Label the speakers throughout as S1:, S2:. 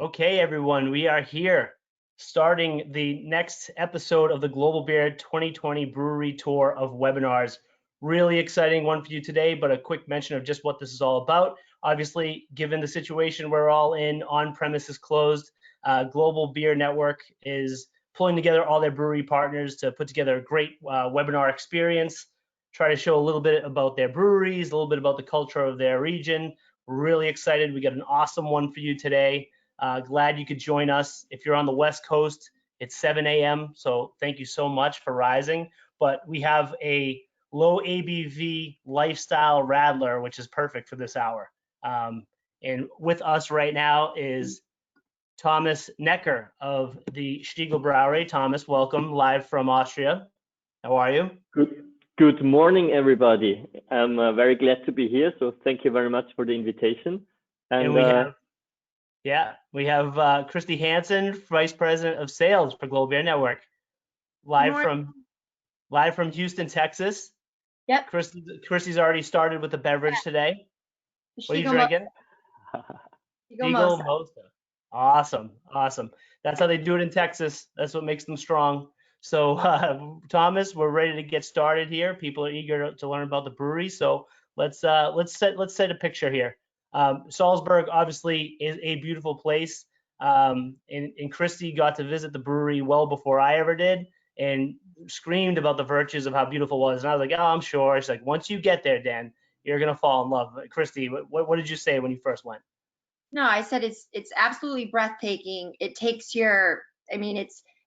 S1: Okay, everyone, we are here starting the next episode of the Global Beer 2020 Brewery Tour of webinars. Really exciting one for you today, but a quick mention of just what this is all about. Obviously, given the situation we're all in, on-premise is closed, Global Beer Network is pulling together all their brewery partners to put together a great webinar experience, try to show a little bit about their breweries, a little bit about the culture of their region. We're really excited. We got an awesome one for you today. Glad you could join us. If you're on the West Coast, it's 7 a.m. So thank you so much for rising. But we have a low ABV lifestyle Radler, which is perfect for this hour. And with us right now is Thomas Necker of the Stieglbraueri. Thomas, welcome live from Austria. How are you?
S2: Good morning, everybody. I'm very glad to be here. So thank you very much for the invitation.
S1: And we have Christy Hansen, Vice President of Sales for Global Beer Network, live from Houston, Texas.
S3: Yep.
S1: Christy's already started with the beverage today. What are you drinking? Stiegl Mosa. Awesome. That's how they do it in Texas. That's what makes them strong. So Thomas, we're ready to get started here. People are eager to learn about the brewery. So let's set a picture here. Salzburg obviously is a beautiful place, and Christy got to visit the brewery well before I ever did, and screamed about the virtues of how beautiful it was. And I was like, oh, I'm sure. She's like, once you get there, Dan, you're gonna fall in love. Christy, what did you say when you first went?
S3: No, I said it's absolutely breathtaking. It takes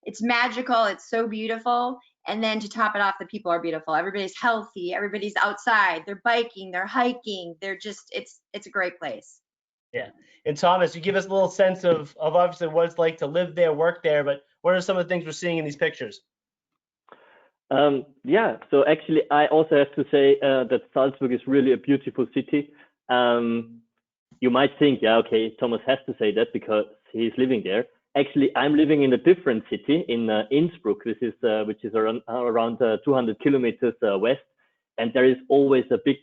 S3: it's magical. It's so beautiful. And then to top it off, the people are beautiful. Everybody's healthy. Everybody's outside. They're biking. They're hiking. They're just, it's a great place.
S1: Yeah. And Thomas, you give us a little sense of obviously what it's like to live there, work there, but what are some of the things we're seeing in these pictures?
S2: Yeah, so actually I also have to say that Salzburg is really a beautiful city. You might think, yeah, okay, Thomas has to say that because he's living there. Actually, I'm living in a different city, in Innsbruck, which is around 200 kilometers west, and there is always a big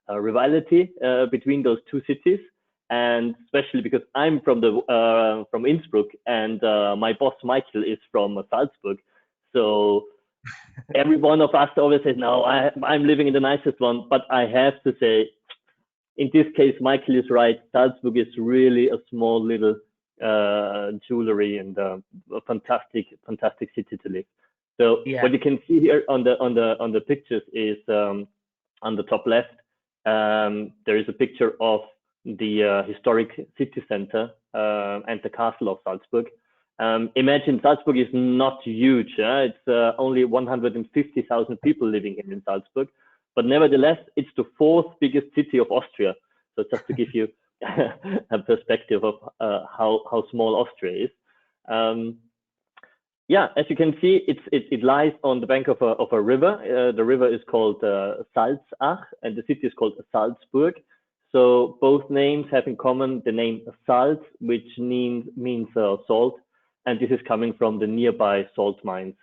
S2: rivalry between those two cities, and especially because I'm from Innsbruck, and my boss Michael is from Salzburg, so every one of us always says, no, I'm living in the nicest one, but I have to say, in this case, Michael is right. Salzburg is really a small little jewelry and a fantastic city to live. So yeah. What you can see here on the pictures is on the top left, there is a picture of the historic city center and the castle of Salzburg. Imagine Salzburg is not huge. It's only 150,000 people living here in Salzburg, but nevertheless, it's the fourth biggest city of Austria. So just to give you a perspective of how small Austria is. Yeah, as you can see, it lies on the bank of a river. The river is called Salzach, and the city is called Salzburg. So both names have in common the name Salz, which means salt, and this is coming from the nearby salt mines.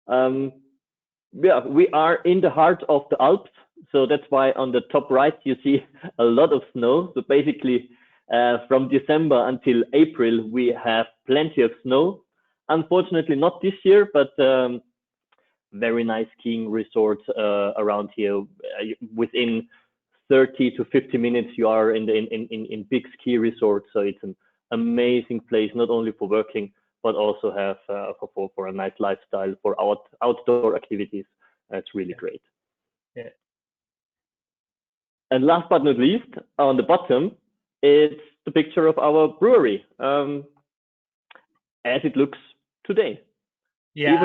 S2: Yeah, we are in the heart of the Alps. So that's why on the top right, you see a lot of snow. So basically, from December until April, we have plenty of snow. Unfortunately, not this year, but very nice skiing resorts around here. Within 30 to 50 minutes, you are in big ski resorts. So it's an amazing place, not only for working, but also have for a nice lifestyle, for outdoor activities. It's really great.
S1: Yeah.
S2: And last but not least, on the bottom, it's the picture of our brewery, as it looks today.
S1: Yeah,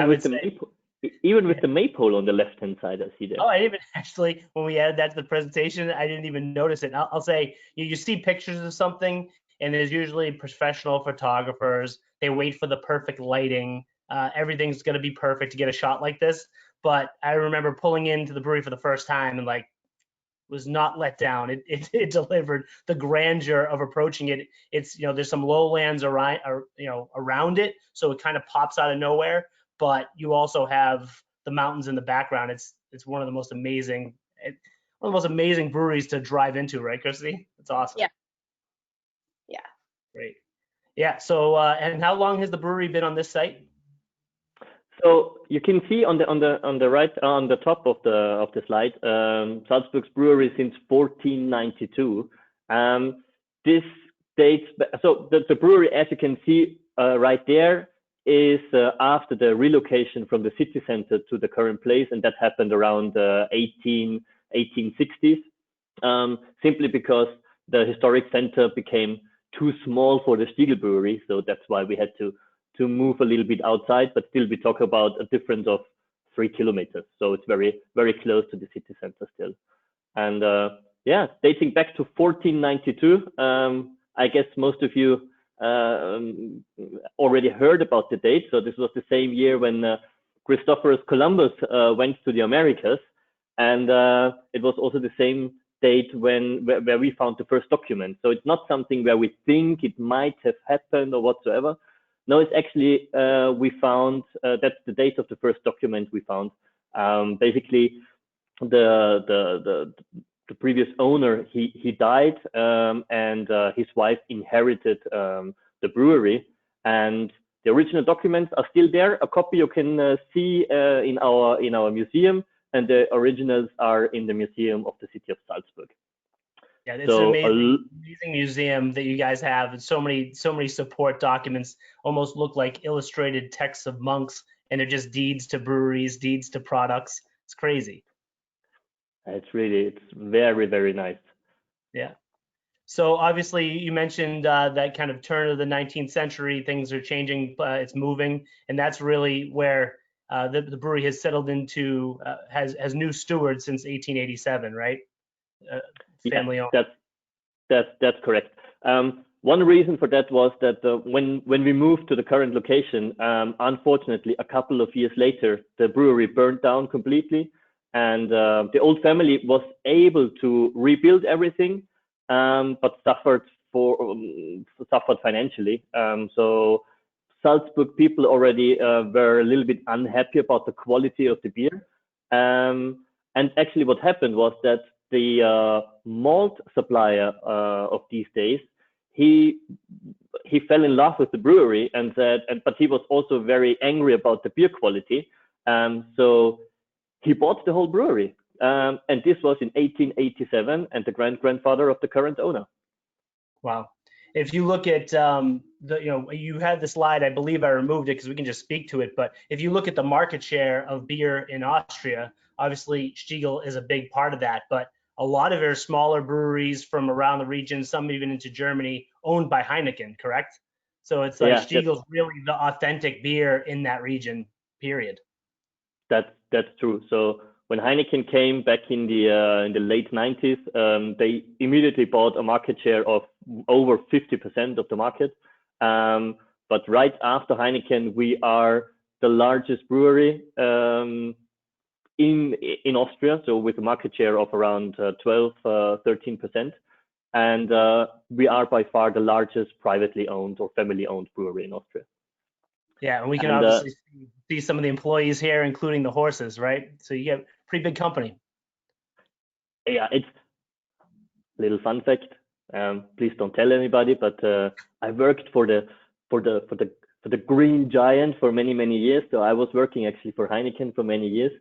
S2: even with the maypole on the left-hand side, I see there.
S1: Oh, I didn't even actually, when we added that to the presentation, I didn't even notice it. I'll say, you see pictures of something, and there's usually professional photographers. They wait for the perfect lighting. Everything's going to be perfect to get a shot like this. But I remember pulling into the brewery for the first time and was not let down. It delivered the grandeur of approaching it. It's, there's some lowlands around it, so it kind of pops out of nowhere. But you also have the mountains in the background. It's one of the most amazing breweries to drive into, right, Christy? It's awesome.
S3: Yeah.
S1: Great. Yeah. So, and how long has the brewery been on this site?
S2: So you can see on the right on the top of the slide, Salzburg's brewery since 1492. This dates so the brewery, as you can see right there, is after the relocation from the city center to the current place, and that happened around 1860s. Simply because the historic center became too small for the Stieglbraueri, so that's why we had to move a little bit outside, but still we talk about a difference of 3 kilometers. So it's very, very close to the city center still. And yeah, dating back to 1492, I guess most of you already heard about the date. So this was the same year when Christopher Columbus went to the Americas. And it was also the same date where we found the first document. So it's not something where we think it might have happened or whatsoever. No, it's actually, we found, that's the date of the first document we found. Basically, the previous owner, he died, and his wife inherited the brewery. And the original documents are still there. A copy you can see in our museum, and the originals are in the museum of the city of Salzburg.
S1: Yeah, it's an amazing museum that you guys have, and so many support documents almost look like illustrated texts of monks, and they're just deeds to breweries, deeds to products. It's crazy.
S2: It's very, very nice.
S1: Yeah. So obviously you mentioned that kind of turn of the 19th century, things are changing, it's moving, and that's really where the brewery has settled into, has new stewards since 1887, right? Family owned.
S2: That's correct. One reason for that was that when we moved to the current location, unfortunately, a couple of years later, the brewery burned down completely, and the old family was able to rebuild everything, but suffered financially. So Salzburg people already were a little bit unhappy about the quality of the beer, and actually, what happened was that the malt supplier of these days, he fell in love with the brewery and said, but he was also very angry about the beer quality. So he bought the whole brewery. And this was in 1887, and the grandfather of the current owner.
S1: Wow. If you look at you had the slide, I believe I removed it because we can just speak to it. But if you look at the market share of beer in Austria, obviously Stiegl is a big part of that. But a lot of it are smaller breweries from around the region, some even into Germany, owned by Heineken, correct? So it's like Stiegl's really the authentic beer in that region, period.
S2: That's true. So when Heineken came back in the late 90s, they immediately bought a market share of over 50% of the market. But right after Heineken, we are the largest brewery in Austria, so with a market share of around 13%. And we are by far the largest privately owned or family owned brewery in Austria.
S1: Yeah, and we can obviously see some of the employees here, including the horses, right? So you get pretty big company.
S2: Yeah, it's a little fun fact. Please don't tell anybody, but I worked for the Green Giant for many years. So I was working actually for Heineken for many years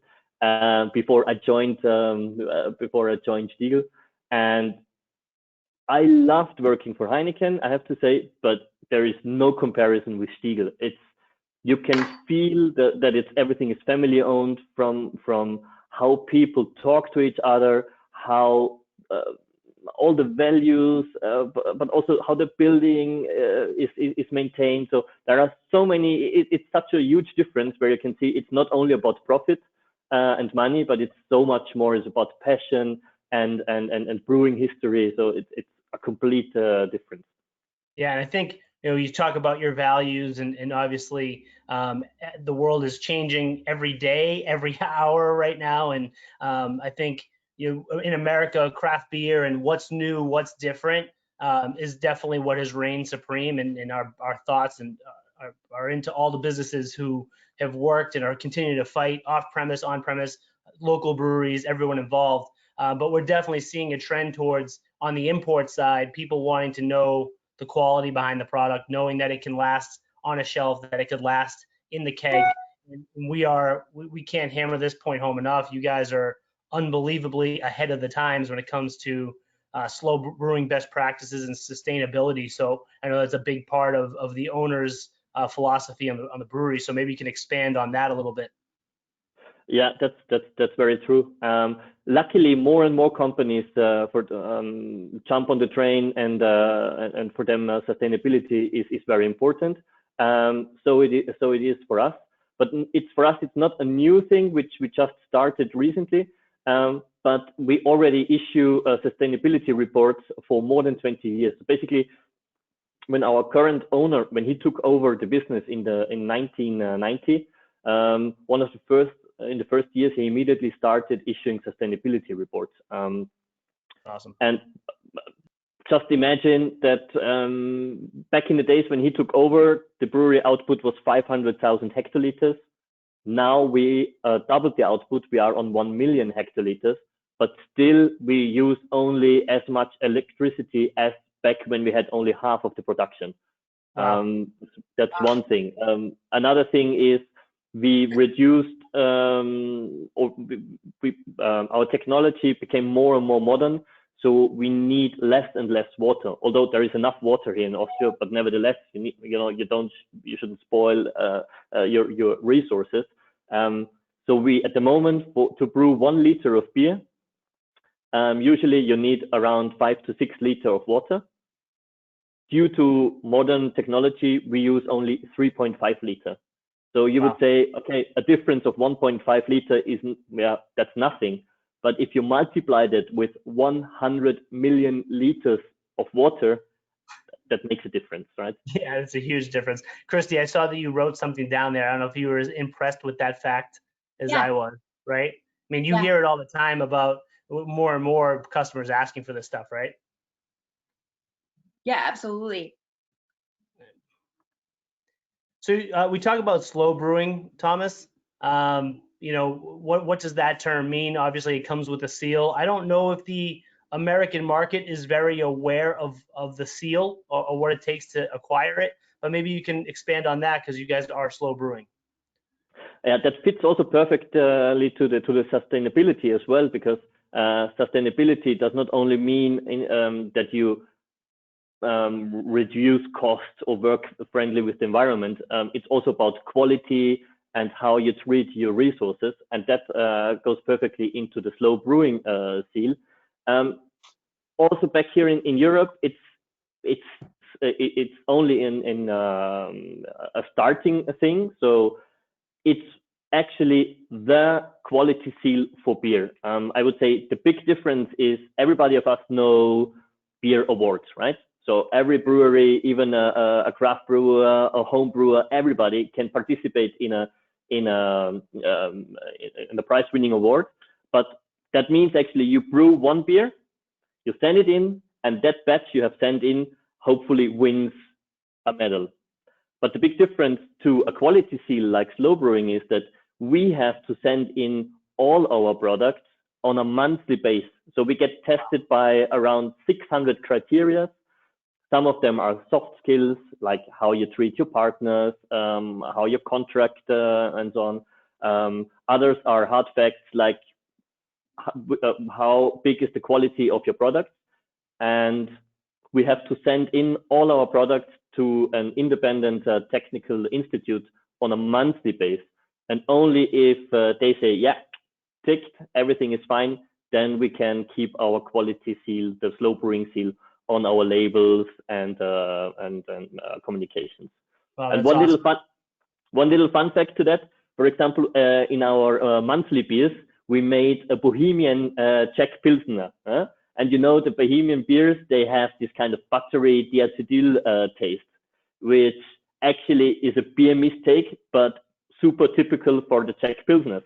S2: before I joined Stiegl, and I loved working for Heineken, I have to say, but there is no comparison with Stiegl. You can feel that everything is family owned, from how people talk to each other, how all the values, but also how the building is maintained. So there are so many. It's such a huge difference where you can see it's not only about profit and money, but it's so much more. It's about passion and brewing history. So it's a complete difference.
S1: Yeah, and I think you talk about your values, and obviously the world is changing every day, every hour right now, and I think in America, craft beer and what's new, what's different is definitely what has reigned supreme in our thoughts, and are into all the businesses who have worked and are continuing to fight off-premise, on-premise, local breweries, everyone involved. But we're definitely seeing a trend towards, on the import side, people wanting to know the quality behind the product, knowing that it can last on a shelf, that it could last in the keg. And we can't hammer this point home enough. You guys are unbelievably ahead of the times when it comes to slow brewing best practices and sustainability. So I know that's a big part of the owner's philosophy on the brewery. So maybe you can expand on that a little bit.
S2: Yeah, that's very true. Luckily, more and more companies jump on the train, and for them sustainability is very important. So it is for us, but it's not a new thing which we just started recently. But we already issue sustainability reports for more than 20 years. So basically, when our current owner, when he took over the business in 1990, in the first years, he immediately started issuing sustainability reports.
S1: Awesome.
S2: And just imagine that back in the days when he took over, the brewery output was 500,000 hectoliters. Now we doubled the output. We are on 1 million hectoliters, but still we use only as much electricity as back when we had only half of the production. That's one thing. Another thing is we reduced our technology became more and more modern, so we need less and less water. Although there is enough water here in Austria, but nevertheless, you shouldn't spoil your resources. So we at the moment to brew 1 liter of beer, usually you need around 5 to 6 liters of water. Due to modern technology, we use only 3.5 liters. So you would say, okay, a difference of 1.5 liter that's nothing. But if you multiply that with 100 million liters of water, that makes a difference, right?
S1: Yeah, it's a huge difference. Christy, I saw that you wrote something down there. I don't know if you were as impressed with that fact as I was, right? I mean, you hear it all the time about more and more customers asking for this stuff, right?
S3: Yeah, absolutely.
S1: So we talk about slow brewing, Thomas. What does that term mean? Obviously, it comes with a seal. I don't know if the American market is very aware of the seal or what it takes to acquire it, but maybe you can expand on that because you guys are slow brewing.
S2: Yeah, that fits also perfectly to the sustainability as well, because sustainability does not only mean that you reduce costs or work friendly with the environment. It's also about quality and how you treat your resources, and that goes perfectly into the slow brewing seal. Also back here in Europe, it's only in a starting thing, so it's actually the quality seal for beer. I would say the big difference is everybody of us know beer awards, right? So every brewery, even a craft brewer, a home brewer, everybody can participate in the prize-winning award. But that means actually you brew one beer, you send it in, and that batch you have sent in hopefully wins a medal. But the big difference to a quality seal like slow brewing is that we have to send in all our products on a monthly basis. So we get tested by around 600 criteria. Some of them are soft skills, like how you treat your partners, how you contract, and so on. Others are hard facts, like how big is the quality of your product. And we have to send in all our products to an independent technical institute on a monthly basis. And only if they say, yeah, ticked, everything is fine, then we can keep our quality seal, the slow brewing seal, on our labels and communications.
S1: Wow,
S2: and
S1: awesome.
S2: one little fun fact to that, for example, in our monthly beers, we made a Bohemian Czech Pilsner. And you know, the Bohemian beers, they have this kind of buttery diacetyl taste, which actually is a beer mistake, but super typical for the Czech Pilsners.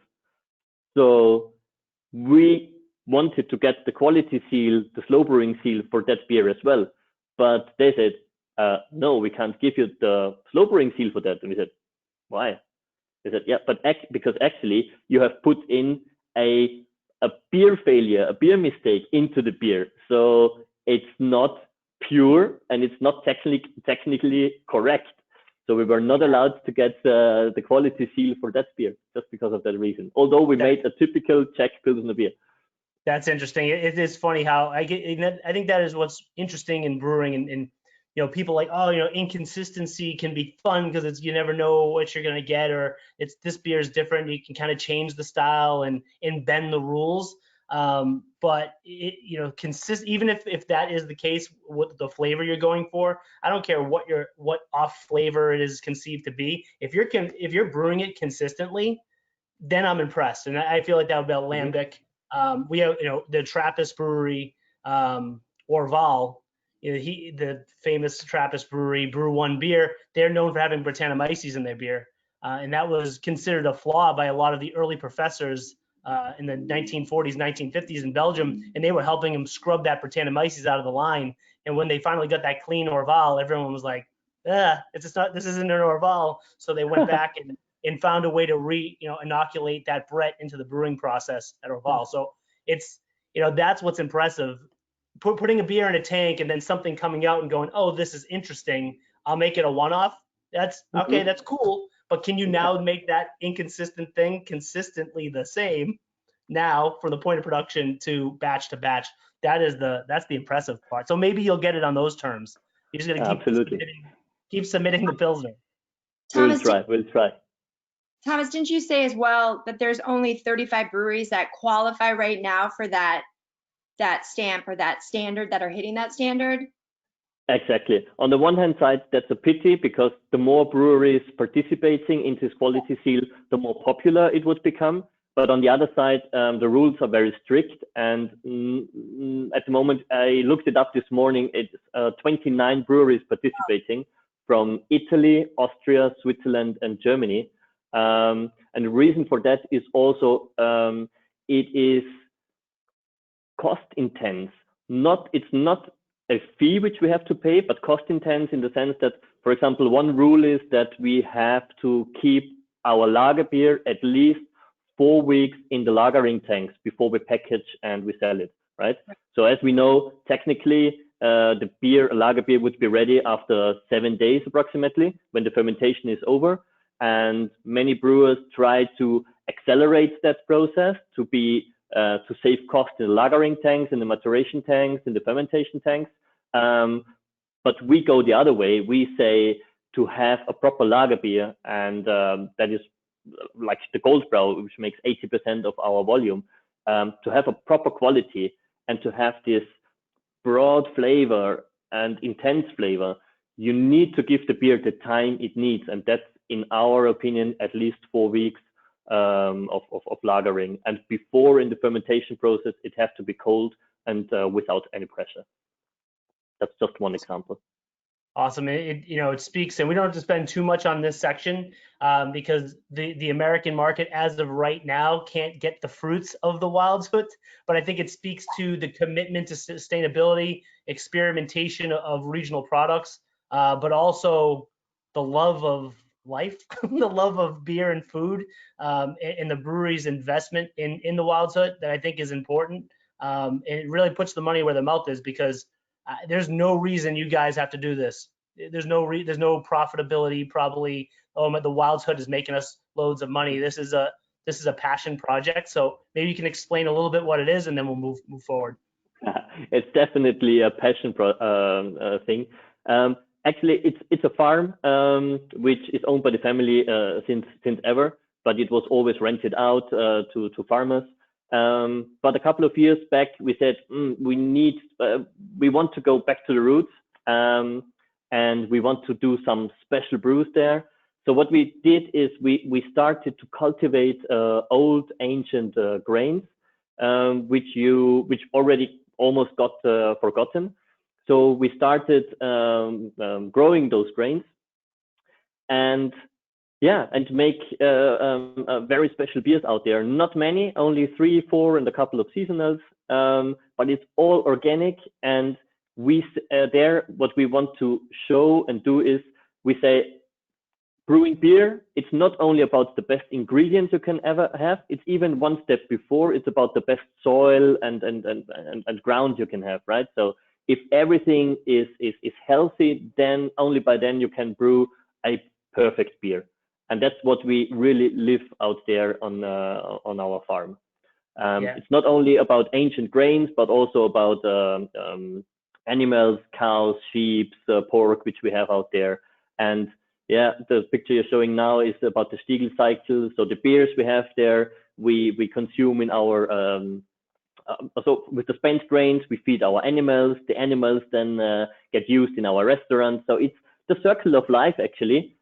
S2: So we wanted to get the quality seal, the slow brewing seal for that beer as well. But they said, no, we can't give you the slow brewing seal for that. And we said, why? They said, yeah, but because actually you have put in a beer failure, a beer mistake into the beer. So it's not pure and it's not technically correct. So we were not allowed to get the quality seal for that beer just because of that reason. Although we made a typical Czech Pilsner beer.
S1: That's interesting. It is funny how I think that is what's interesting in brewing, and people like, oh, inconsistency can be fun because you never know what you're gonna get, or this beer is different. You can kind of change the style and bend the rules. But even if that is the case with the flavor you're going for, I don't care what off flavor it is conceived to be. If you're brewing it consistently, then I'm impressed, and I feel like that would be Lambic. We have the Trappist Brewery, Orval. The famous Trappist Brewery, Brew One beer. They're known for having Brettanomyces in their beer, and that was considered a flaw by a lot of the early professors in the 1940s, 1950s in Belgium, and they were helping them scrub that Brettanomyces out of the line. And when they finally got that clean Orval, everyone was like, this isn't an Orval. So they went back and found a way to inoculate that Brett into the brewing process at Orval. So it's, that's what's impressive. Putting a beer in a tank and then something coming out and going, oh, this is interesting, I'll make it a one-off. That's okay, that's cool. But can you now make that inconsistent thing consistently the same now from the point of production to batch? That's the impressive part. So maybe you'll get it on those terms. You're just gonna keep submitting the Pilsner.
S3: Thomas,
S2: we'll try.
S3: Thomas, didn't you say as well that there's only 35 breweries that qualify right now for that stamp or that standard, that are hitting that standard?
S2: Exactly. On the one hand side, that's a pity because the more breweries participating in this quality seal, the more popular it would become. But on the other side, the rules are very strict. And at the moment, I looked it up this morning, it's 29 breweries participating from Italy, Austria, Switzerland, and Germany. And the reason for that is also it is cost intense. It's not a fee which we have to pay, but cost intense in the sense that, for example, one rule is that we have to keep our lager beer at least 4 weeks in the lagering tanks before we package and we sell it, right? So as we know, technically, the lager beer would be ready after 7 days approximately when the fermentation is over. And many brewers try to accelerate that process to save costs in the lagering tanks, in the maturation tanks, in the fermentation tanks. But we go the other way. We say to have a proper lager beer, and that is like the Goldbrau, which makes 80% of our volume, to have a proper quality and to have this broad flavor and intense flavor, you need to give the beer the time it needs. And that's, in our opinion, at least 4 weeks of lagering. And before, in the fermentation process, it has to be cold and without any pressure. That's just one example.
S1: Awesome. It speaks, and we don't have to spend too much on this section because the American market, as of right now, can't get the fruits of the Wildshut. But I think it speaks to the commitment to sustainability, experimentation of regional products, but also the love of life, the love of beer and food, and the brewery's investment in the Wildshut that I think is important. And it really puts the money where the mouth is, because there's no reason you guys have to do this. There's no profitability probably. Oh, the Wildshut is making us loads of money. This is a passion project. So maybe you can explain a little bit what it is, and then we'll move forward.
S2: It's definitely a passion thing. Actually, it's a farm which is owned by the family since ever, but it was always rented out to farmers. But a couple of years back, we said we want to go back to the roots, and we want to do some special brews there. So what we did is we started to cultivate old ancient grains, which already almost got forgotten. So we started growing those grains, and make very special beers out there. Not many, only 3, 4, and a couple of seasonals, but it's all organic. And what we want to show and do is we say, brewing beer, it's not only about the best ingredients you can ever have, it's even one step before. It's about the best soil and ground you can have, right? So if everything is healthy, then only by then you can brew a perfect beer. And that's what we really live out there on our farm. It's not only about ancient grains, but also about animals, cows, sheep, pork, which we have out there. And yeah, the picture you're showing now is about the Stiegl cycle. So the beers we have there, we consume in our so with the spent grains, we feed our animals. The animals then get used in our restaurants. So it's the circle of life, actually.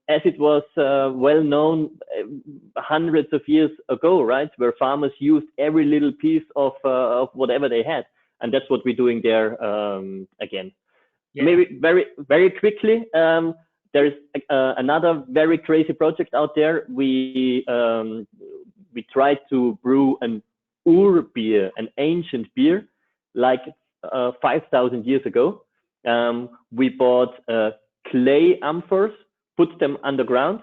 S2: As it was well known hundreds of years ago, right, where farmers used every little piece of whatever they had, and that's what we're doing there again. Yeah. Maybe very quickly, there is another very crazy project out there. We tried to brew an beer, an ancient beer, like 5,000 years ago. We bought clay amphors, put them underground,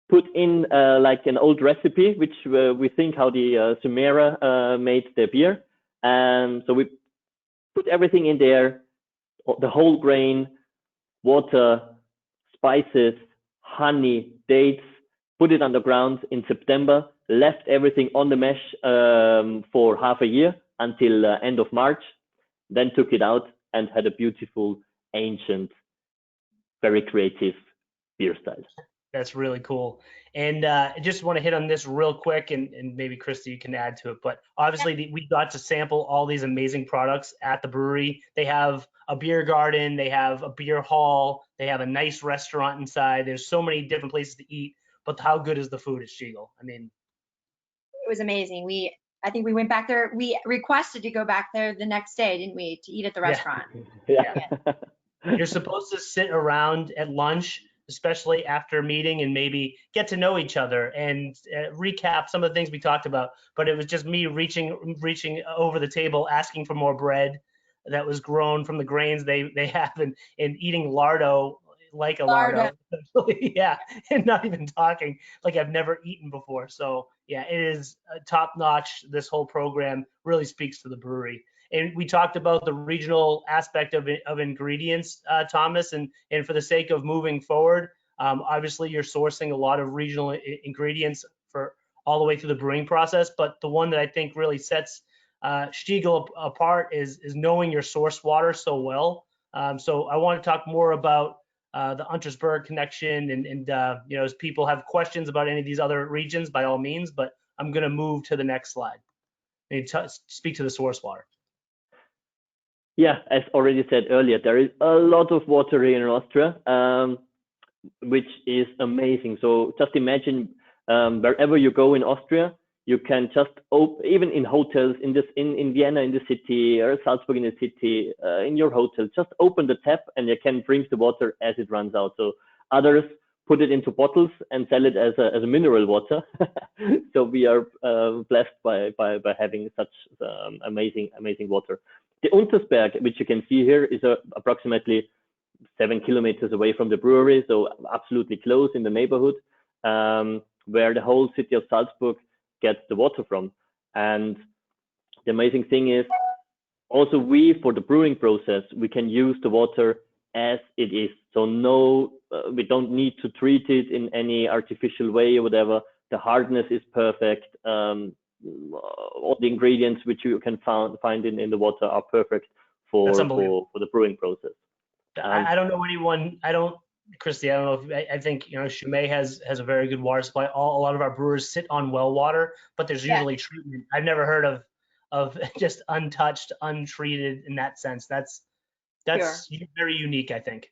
S2: put in like an old recipe, which we think how the Sumera made their beer. And so we put everything in there, the whole grain, water, spices, honey, dates, put it underground in September, left everything on the mesh for half a year until end of March, then took it out and had a beautiful, ancient, very creative beer style.
S1: That's really cool. And I just want to hit on this real quick, and maybe Christy, you can add to it. But obviously, we got to sample all these amazing products at the brewery. They have a beer garden, they have a beer hall, they have a nice restaurant inside. There's so many different places to eat. But how good is the food at Stiegl? I mean,
S3: it was amazing. I think we went back there. We requested to go back there the next day, didn't we, to eat at the restaurant?
S2: Yeah.
S1: You're supposed to sit around at lunch, especially after a meeting, and maybe get to know each other and recap some of the things we talked about. But it was just me reaching over the table, asking for more bread that was grown from the grains they have, and eating lardo like a lardo. Yeah, and not even talking like I've never eaten before. So yeah, it is top notch. This whole program really speaks to the brewery. And we talked about the regional aspect of ingredients, Thomas, and for the sake of moving forward, obviously you're sourcing a lot of regional ingredients for all the way through the brewing process. But the one that I think really sets Stiegl apart is knowing your source water so well. So I want to talk more about the Untersberg connection, and you know, as people have questions about any of these other regions, by all means. But I'm going to move to the next slide and speak to the source water.
S2: Yeah, as already said earlier, there is a lot of water here in Austria, which is amazing. So just imagine wherever you go in Austria, you can just even in hotels, in Vienna in the city, or Salzburg in the city, in your hotel, just open the tap and you can drink the water as it runs out. So others put it into bottles and sell it as a mineral water. So we are blessed by having such amazing water. The Untersberg, which you can see here, is approximately 7 kilometers away from the brewery, so absolutely close in the neighborhood, where the whole city of Salzburg gets the water from. And the amazing thing is, also for the brewing process, we can use the water as it is. So we don't need to treat it in any artificial way or whatever. The hardness is perfect. All the ingredients which you can find in the water are perfect for the brewing process.
S1: I don't know anyone. Christy, I don't know if I think, you know, Chimay has a very good water supply. A lot of our brewers sit on well water, but there's usually treatment. I've never heard of just untouched, untreated in that sense. That's very unique, I think.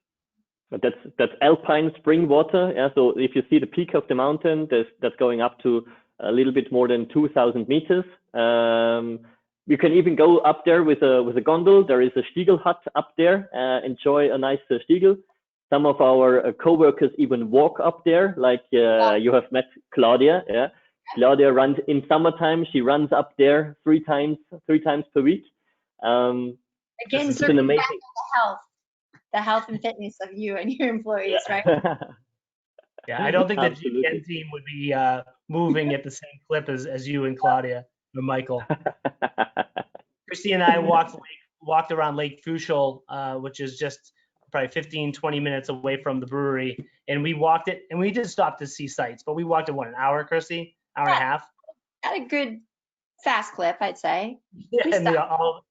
S2: But that's alpine spring water. Yeah. So if you see the peak of the mountain, that's going up to a little bit more than 2,000 meters. You can even go up there with a gondol. There is a Stiegl hut up there. Enjoy a nice Stiegl. Some of our co-workers even walk up there, like you have met Claudia. Yeah, Claudia runs in summertime. She runs up there three times per week.
S3: Again, it's an amazing the health and fitness of you and your employees, right?
S1: Yeah, I don't think the GN team would be moving at the same clip as you and Claudia or Michael. Christy and I walked walked around Lake Fuchel, which is just probably 15, 20 minutes away from the brewery. And we walked it, and we did stop to see sights, but we walked it, what, an hour, Christy? Hour and a half?
S3: At a good fast clip, I'd say.
S1: Yeah,
S3: We
S1: and
S3: stopped.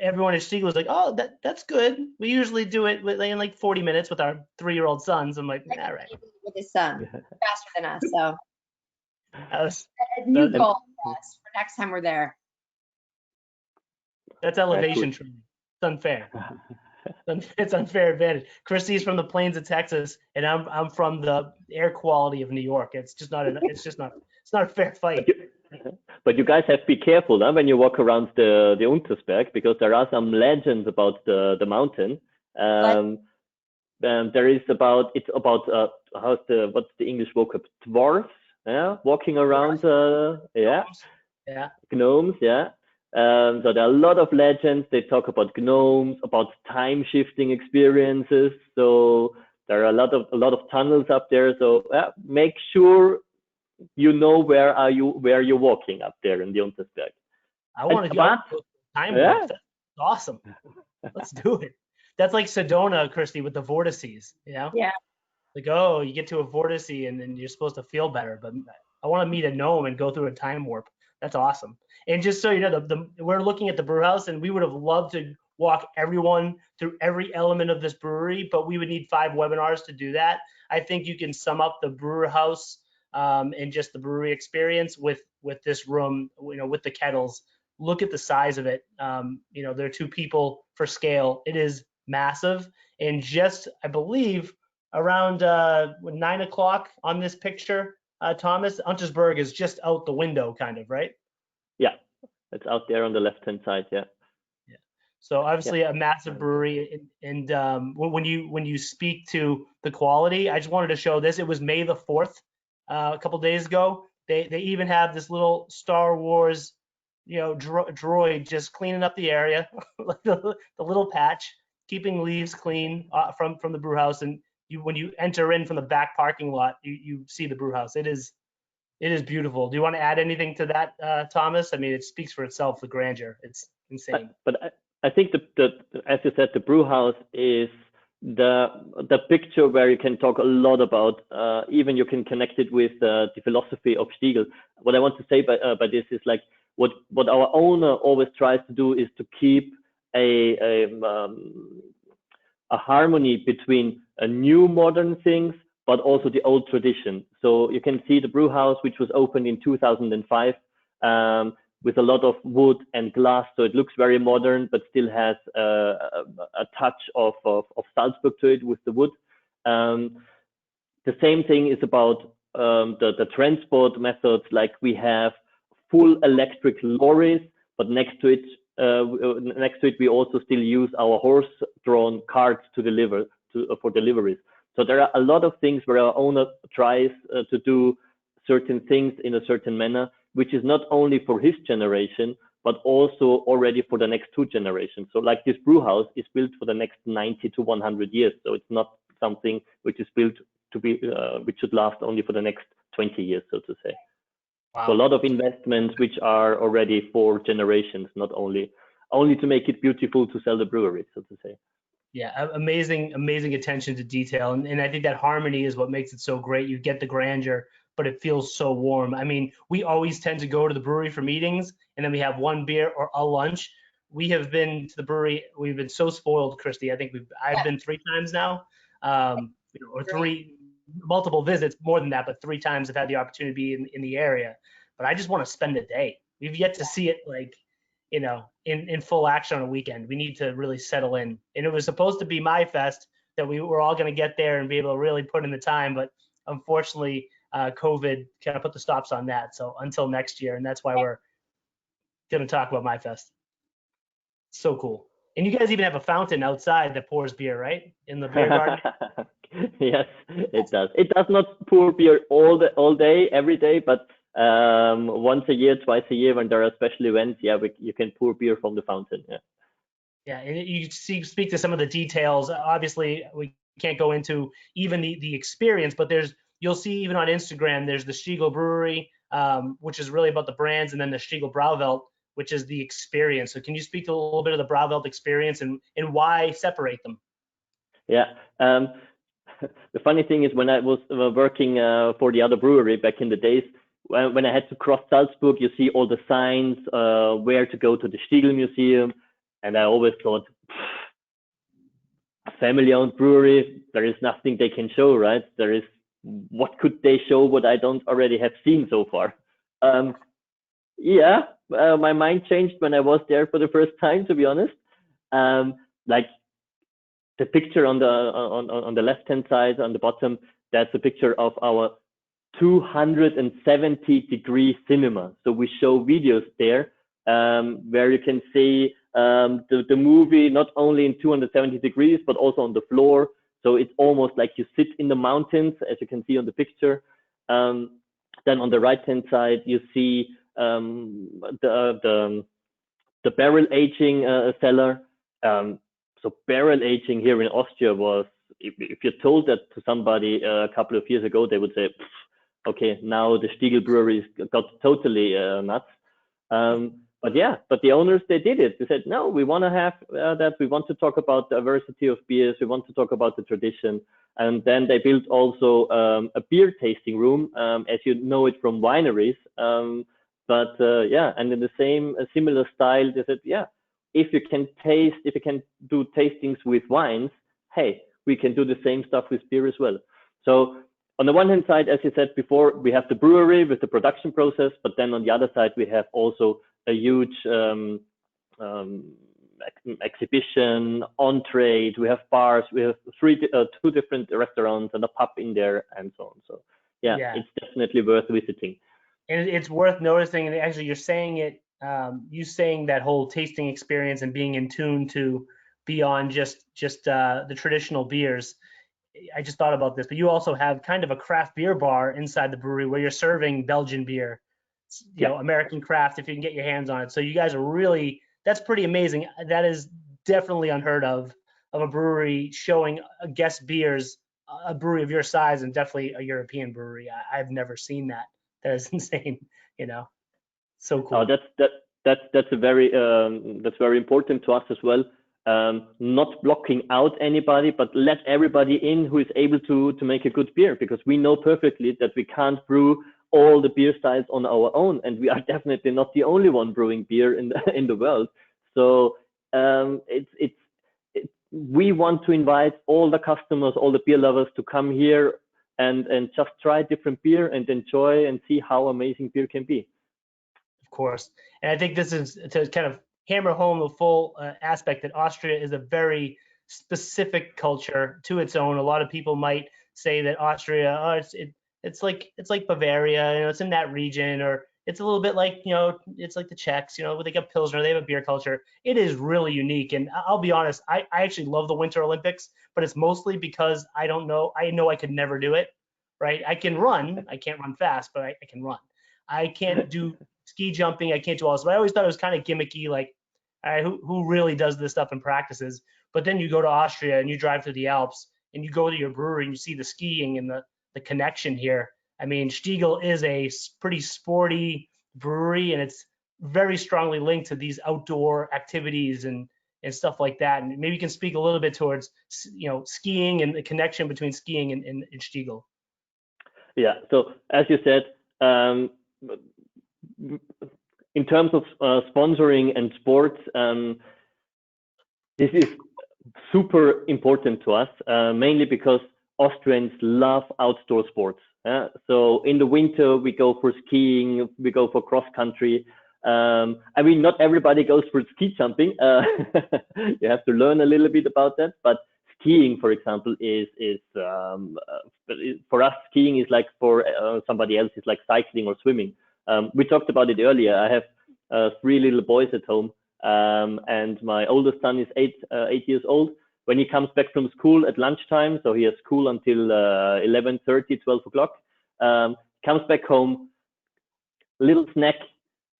S1: everyone at Stiegl was like, "Oh, that's good. We usually do it in like 40 minutes with our 3-year-old sons." I'm like, "All right."
S3: With his son, faster than us. So
S1: That was,
S3: a new
S1: that-
S3: goal for us for next time we're there.
S1: that's elevation training. It's unfair. It's unfair advantage. Christy's from the plains of Texas, and I'm from the air quality of New York. It's not a fair fight.
S2: But you guys have to be careful when you walk around the Untersberg, because there are some legends about the mountain. There is what's the English vocab? Dwarfs, walking around, gnomes, so there are a lot of legends. They talk about gnomes, about time shifting experiences. So there are a lot of tunnels up there. So make sure you know where you're walking up there in the Untersberg.
S1: I want to go time warp. That's awesome. Let's do it. That's like Sedona, Christy, with the vortices,
S3: Yeah.
S1: Like, oh, you get to a vortice and then you're supposed to feel better. But I want to meet a gnome and go through a time warp. That's awesome. And just so you know, we're looking at the Brewhouse, and we would have loved to walk everyone through every element of this brewery, but we would need 5 webinars to do that. I think you can sum up the Brewhouse and just the brewery experience with this room, with the kettles. Look at the size of it. There are 2 people for scale. It is massive. And just, I believe, around 9 o'clock on this picture, Thomas, Untersberg is just out the window, kind of, right?
S2: Yeah, it's out there on the left-hand side. Yeah.
S1: So obviously a massive brewery, and when you speak to the quality, I just wanted to show this. It was May the 4th, a couple days ago. They even have this little Star Wars, droid just cleaning up the area, like the little patch, keeping leaves clean from the brew house. And when you enter in from the back parking lot, you see the brew house. It is beautiful. Do you want to add anything to that, Thomas? I mean, it speaks for itself, the grandeur. It's insane.
S2: But I think as you said, the brew house is the picture where you can talk a lot about. Even you can connect it with the philosophy of Stiegl. What I want to say by this is, like, what our owner always tries to do is to keep a harmony between new modern things, but also the old tradition. So you can see the brew house, which was opened in 2005, with a lot of wood and glass. So it looks very modern, but still has a touch of Salzburg to it with the wood. The same thing is about the transport methods. Like, we have full electric lorries, but next to it, we also still use our horse-drawn carts to deliver for deliveries. So there are a lot of things where our owner tries to do certain things in a certain manner, which is not only for his generation, but also already for the next 2 generations. So, like, this brew house is built for the next 90 to 100 years. So it's not something which is built to be, which should last only for the next 20 years, so to say. Wow. So a lot of investments which are already for generations, not only to make it beautiful to sell the brewery, so to say.
S1: Yeah, amazing attention to detail. And I think that harmony is what makes it so great. You get the grandeur, but it feels so warm. I mean, we always tend to go to the brewery for meetings, and then we have one beer or a lunch. We have been to the brewery. We've been so spoiled, Christy. I think I've been 3 times now, or 3 multiple visits, more than that, but 3 times I've had the opportunity to be in the area. But I just want to spend a day. We've yet to see it, like, in full action on a weekend. We need to really settle in. And it was supposed to be Maifest, that we were all going to get there and be able to really put in the time, but unfortunately, COVID kind of put the stops on that. So until next year, and that's why we're going to talk about Maifest. So cool. And you guys even have a fountain outside that pours beer, right? In the beer garden.
S2: Yes, it does. It does not pour beer all day, every day, but once a year, twice a year, when there are special events, you can pour beer from the fountain.
S1: Yeah, and you speak to some of the details. Obviously, we can't go into even the experience, but you'll see even on Instagram, there's the Stieglbraueri, which is really about the brands, and then the Stieglbraueri, which is the experience. So can you speak to a little bit of the Brauwelt experience and why separate them?
S2: Yeah. The funny thing is when I was working for the other brewery back in the days, when I had to cross Salzburg, you see all the signs where to go to the Stiegl Museum. And I always thought, a family-owned brewery, there is nothing they can show, right? What could they show what I don't already have seen so far? My mind changed when I was there for the first time, to be honest. Like the picture on the left-hand side on the bottom, that's a picture of our 270-degree cinema. So we show videos there where you can see the movie not only in 270 degrees, but also on the floor. So it's almost like you sit in the mountains, as you can see on the picture. Then on the right-hand side, you see the barrel aging cellar. So barrel aging here in Austria was, if you told that to somebody a couple of years ago, they would say, okay, now the Stieglbraueri got totally nuts. But the owners, they did it. They said, no, we want to have that. We want to talk about the diversity of beers. We want to talk about the tradition. And then they built also a beer tasting room, as you know it from wineries. And in the same similar style, they said, if you can do tastings with wines, hey, we can do the same stuff with beer as well. So on the one hand side, as you said before, we have the brewery with the production process, but then on the other side, we have also a huge exhibition, on-trade, we have bars, we have two different restaurants and a pub in there and so on. So it's definitely worth visiting.
S1: And it's worth noticing, and actually you're saying it, you saying that whole tasting experience and being in tune to beyond just the traditional beers. I just thought about this, but you also have kind of a craft beer bar inside the brewery where you're serving Belgian beer, you know, American craft, if you can get your hands on it. So you guys are really, that's pretty amazing. That is definitely unheard of a brewery showing guest beers, a brewery of your size, and definitely a European brewery. I've never seen that. That is insane, you know. So cool.
S2: Oh, that's very important to us as well. Not blocking out anybody, but let everybody in who is able to make a good beer, because we know perfectly that we can't brew all the beer styles on our own, and we are definitely not the only one brewing beer in the world. So we want to invite all the customers, all the beer lovers to come here and just try different beer and enjoy and see how amazing beer can be.
S1: Of course, and I think this is to kind of hammer home the full aspect that Austria is a very specific culture to its own. A lot of people might say that Austria, it's like Bavaria, you know, it's in that region, or it's a little bit like, you know, it's like the Czechs, you know, they got Pilsner, they have a beer culture. It is really unique, and I'll be honest, I actually love the Winter Olympics, but it's mostly because I know I could never do it, right? I can run, I can't run fast, but I can run. I can't do ski jumping, I can't do all this. But I always thought it was kind of gimmicky, like, all right, who really does this stuff in practices? But then you go to Austria and you drive through the Alps and you go to your brewery and you see the skiing and the connection here. I mean, Stiegl is a pretty sporty brewery, and it's very strongly linked to these outdoor activities and stuff like that. And maybe you can speak a little bit towards, you know, skiing and the connection between skiing and Stiegl.
S2: Yeah. So as you said, in terms of sponsoring and sports, this is super important to us, mainly because Austrians love outdoor sports. So in the winter, we go for skiing, we go for cross country. I mean, not everybody goes for ski jumping. You have to learn a little bit about that. But skiing, for example, is for us, skiing is like for somebody else, is like cycling or swimming. We talked about it earlier. I have 3 little boys at home, and my oldest son is 8 years old. When he comes back from school at lunchtime, so he has school until 11:30, 12 o'clock, comes back home, little snack,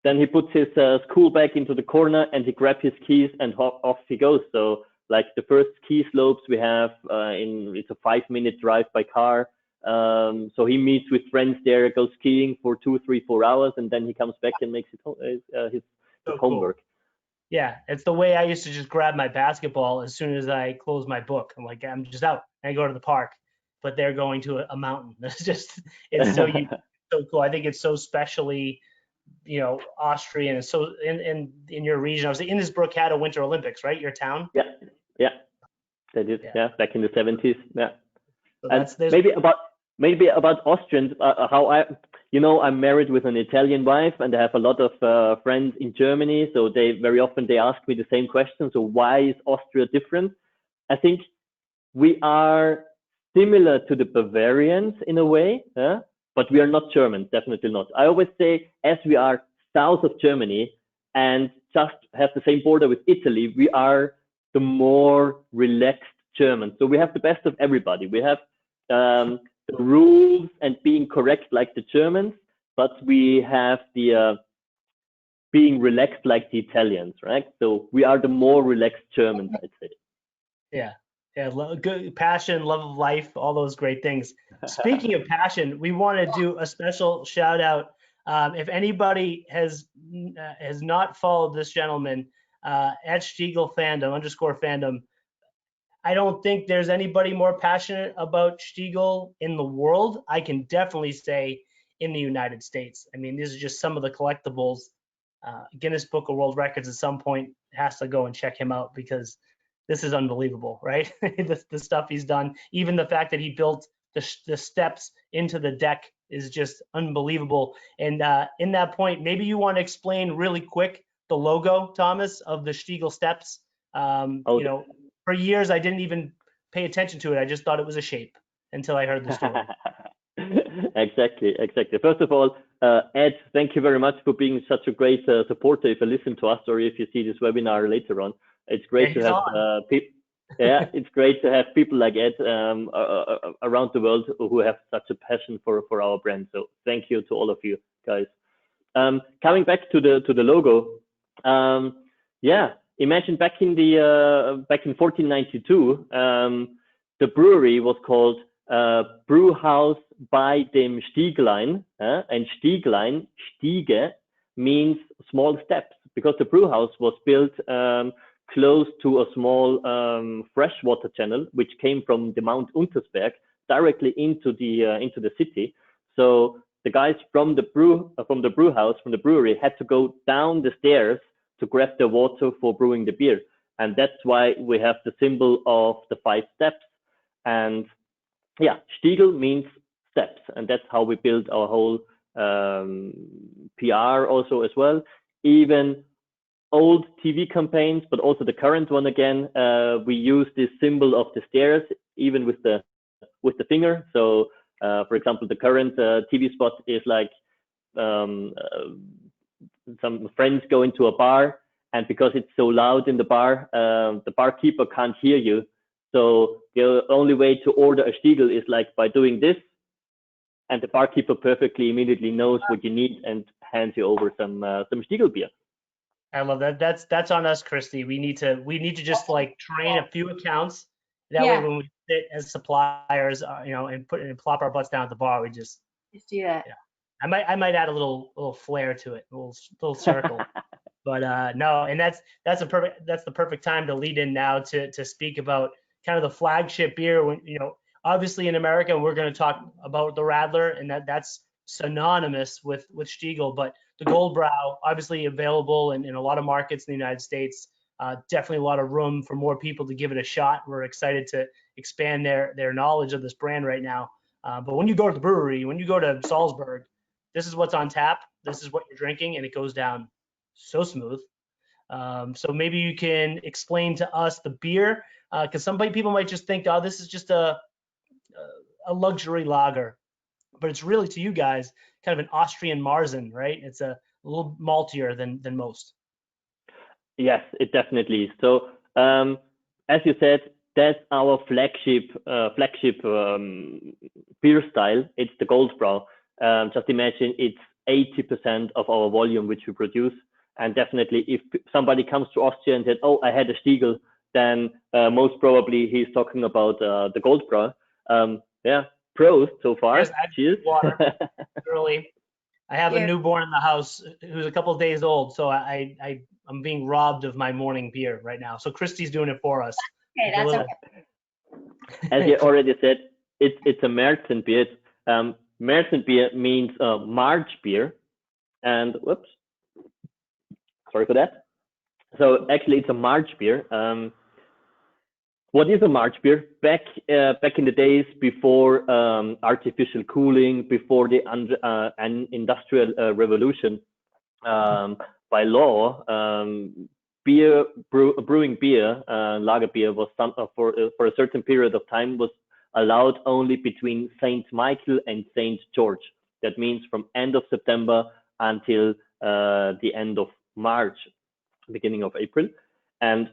S2: then he puts his school bag into the corner and he grabs his keys and off he goes. So like the first ski slopes we have, it's a 5-minute drive by car. So he meets with friends there, goes skiing for 2, 3, 4 hours, and then he comes back and makes his
S1: So cool.
S2: homework.
S1: Yeah, it's the way I used to just grab my basketball as soon as I close my book. I'm like, I'm just out. And I go to the park, but they're going to a mountain. It's so unique, so cool. I think it's so specially, Austrian. And so in your region, I was Innsbruck had a Winter Olympics, right? Your town?
S2: Yeah, yeah, they did. Yeah, back in the 70s. Yeah.
S1: So
S2: And maybe about Austrians, how I'm married with an Italian wife, and I have a lot of friends in Germany. So they very often ask me the same question. So why is Austria different? I think we are similar to the Bavarians in a way, but we are not Germans, definitely not. I always say, as we are south of Germany and just have the same border with Italy, we are the more relaxed Germans. So we have the best of everybody. We have the rules and being correct like the Germans, but we have the being relaxed like the Italians, right? So we are the more relaxed Germans, I'd say.
S1: Yeah. Good passion, love of life, all those great things. Speaking of passion, we want to do a special shout out. If anybody has not followed this gentleman at Stiegl _fandom, I don't think there's anybody more passionate about Stiegl in the world. I can definitely say in the United States. I mean, these are just some of the collectibles. Guinness Book of World Records at some point has to go and check him out because this is unbelievable, right? the stuff he's done. Even the fact that he built the steps into the deck is just unbelievable. And in that point, maybe you want to explain really quick the logo, Thomas, of the Stiegl steps. For years, I didn't even pay attention to it. I just thought it was a shape until I heard the story.
S2: Exactly. First of all, Ed, thank you very much for being such a great supporter. If you listen to us or if you see this webinar later on, it's great to have people. Yeah, it's great to have people like Ed around the world who have such a passion for our brand. So thank you to all of you guys. Coming back to the logo, imagine back in 1492, the brewery was called Brewhouse bei dem Stieglein, and Stieglein, Stiege, means small steps, because the brewhouse was built close to a small freshwater channel, which came from the Mount Untersberg directly into the city. So the guys from the brewhouse, from the brewery, had to go down the stairs to grab the water for brewing the beer, and that's why we have the symbol of the 5 steps. And yeah, Stiegl means steps, and that's how we build our whole PR also as well. Even old TV campaigns, but also the current one again, we use this symbol of the stairs, even with the finger. So, for example, the current TV spot is like some friends go into a bar, and because it's so loud in the bar, the barkeeper can't hear you. So the only way to order a Stiegl is like by doing this, and the barkeeper perfectly immediately knows what you need and hands you over some Stiegl beer.
S1: I love that. That's on us, Christy. We need to just like train a few accounts. That way, when we sit as suppliers, and plop our butts down at the bar, we just
S3: do that.
S1: Yeah, I might add a little flair to it, a little circle. But no, and that's the perfect time to lead in now to speak about kind of the flagship beer. When obviously in America, we're going to talk about the Radler, and that's synonymous with Stiegl, but the Goldbräu, obviously available in a lot of markets in the United States. Definitely a lot of room for more people to give it a shot. We're excited to expand their knowledge of this brand right now. But when you go to the brewery, when you go to Salzburg, this is what's on tap. This is what you're drinking, and it goes down so smooth. So maybe you can explain to us the beer, because some people might just think, oh, this is just a luxury lager. But it's really, to you guys, kind of an Austrian Marzen, right? It's a little maltier than most.
S2: Yes, it definitely is. So, as you said, that's our flagship beer style. It's the Goldbräu. Just imagine it's 80% of our volume which we produce. And definitely, if somebody comes to Austria and said, "Oh, I had a Stiegl," then most probably he's talking about the Goldbräu. Yeah. Pros so far.
S1: Cheers. Water. Early. I have a
S3: Cheers.
S1: newborn in the house who's a couple of days old, so I'm being robbed of my morning beer right now. So Christy's doing it for us.
S3: Okay,
S1: Like a
S3: that's
S1: little-
S3: okay.
S2: As you already said, it's a Märzen beer. Märzen beer means March beer, and whoops, sorry for that. So actually, it's a March beer. What is a March beer? Back in the days before artificial cooling, before the industrial revolution, by law, brewing beer, lager beer, was for a certain period of time was allowed only between Saint Michael and Saint George. That means from end of September until the end of March, beginning of April. And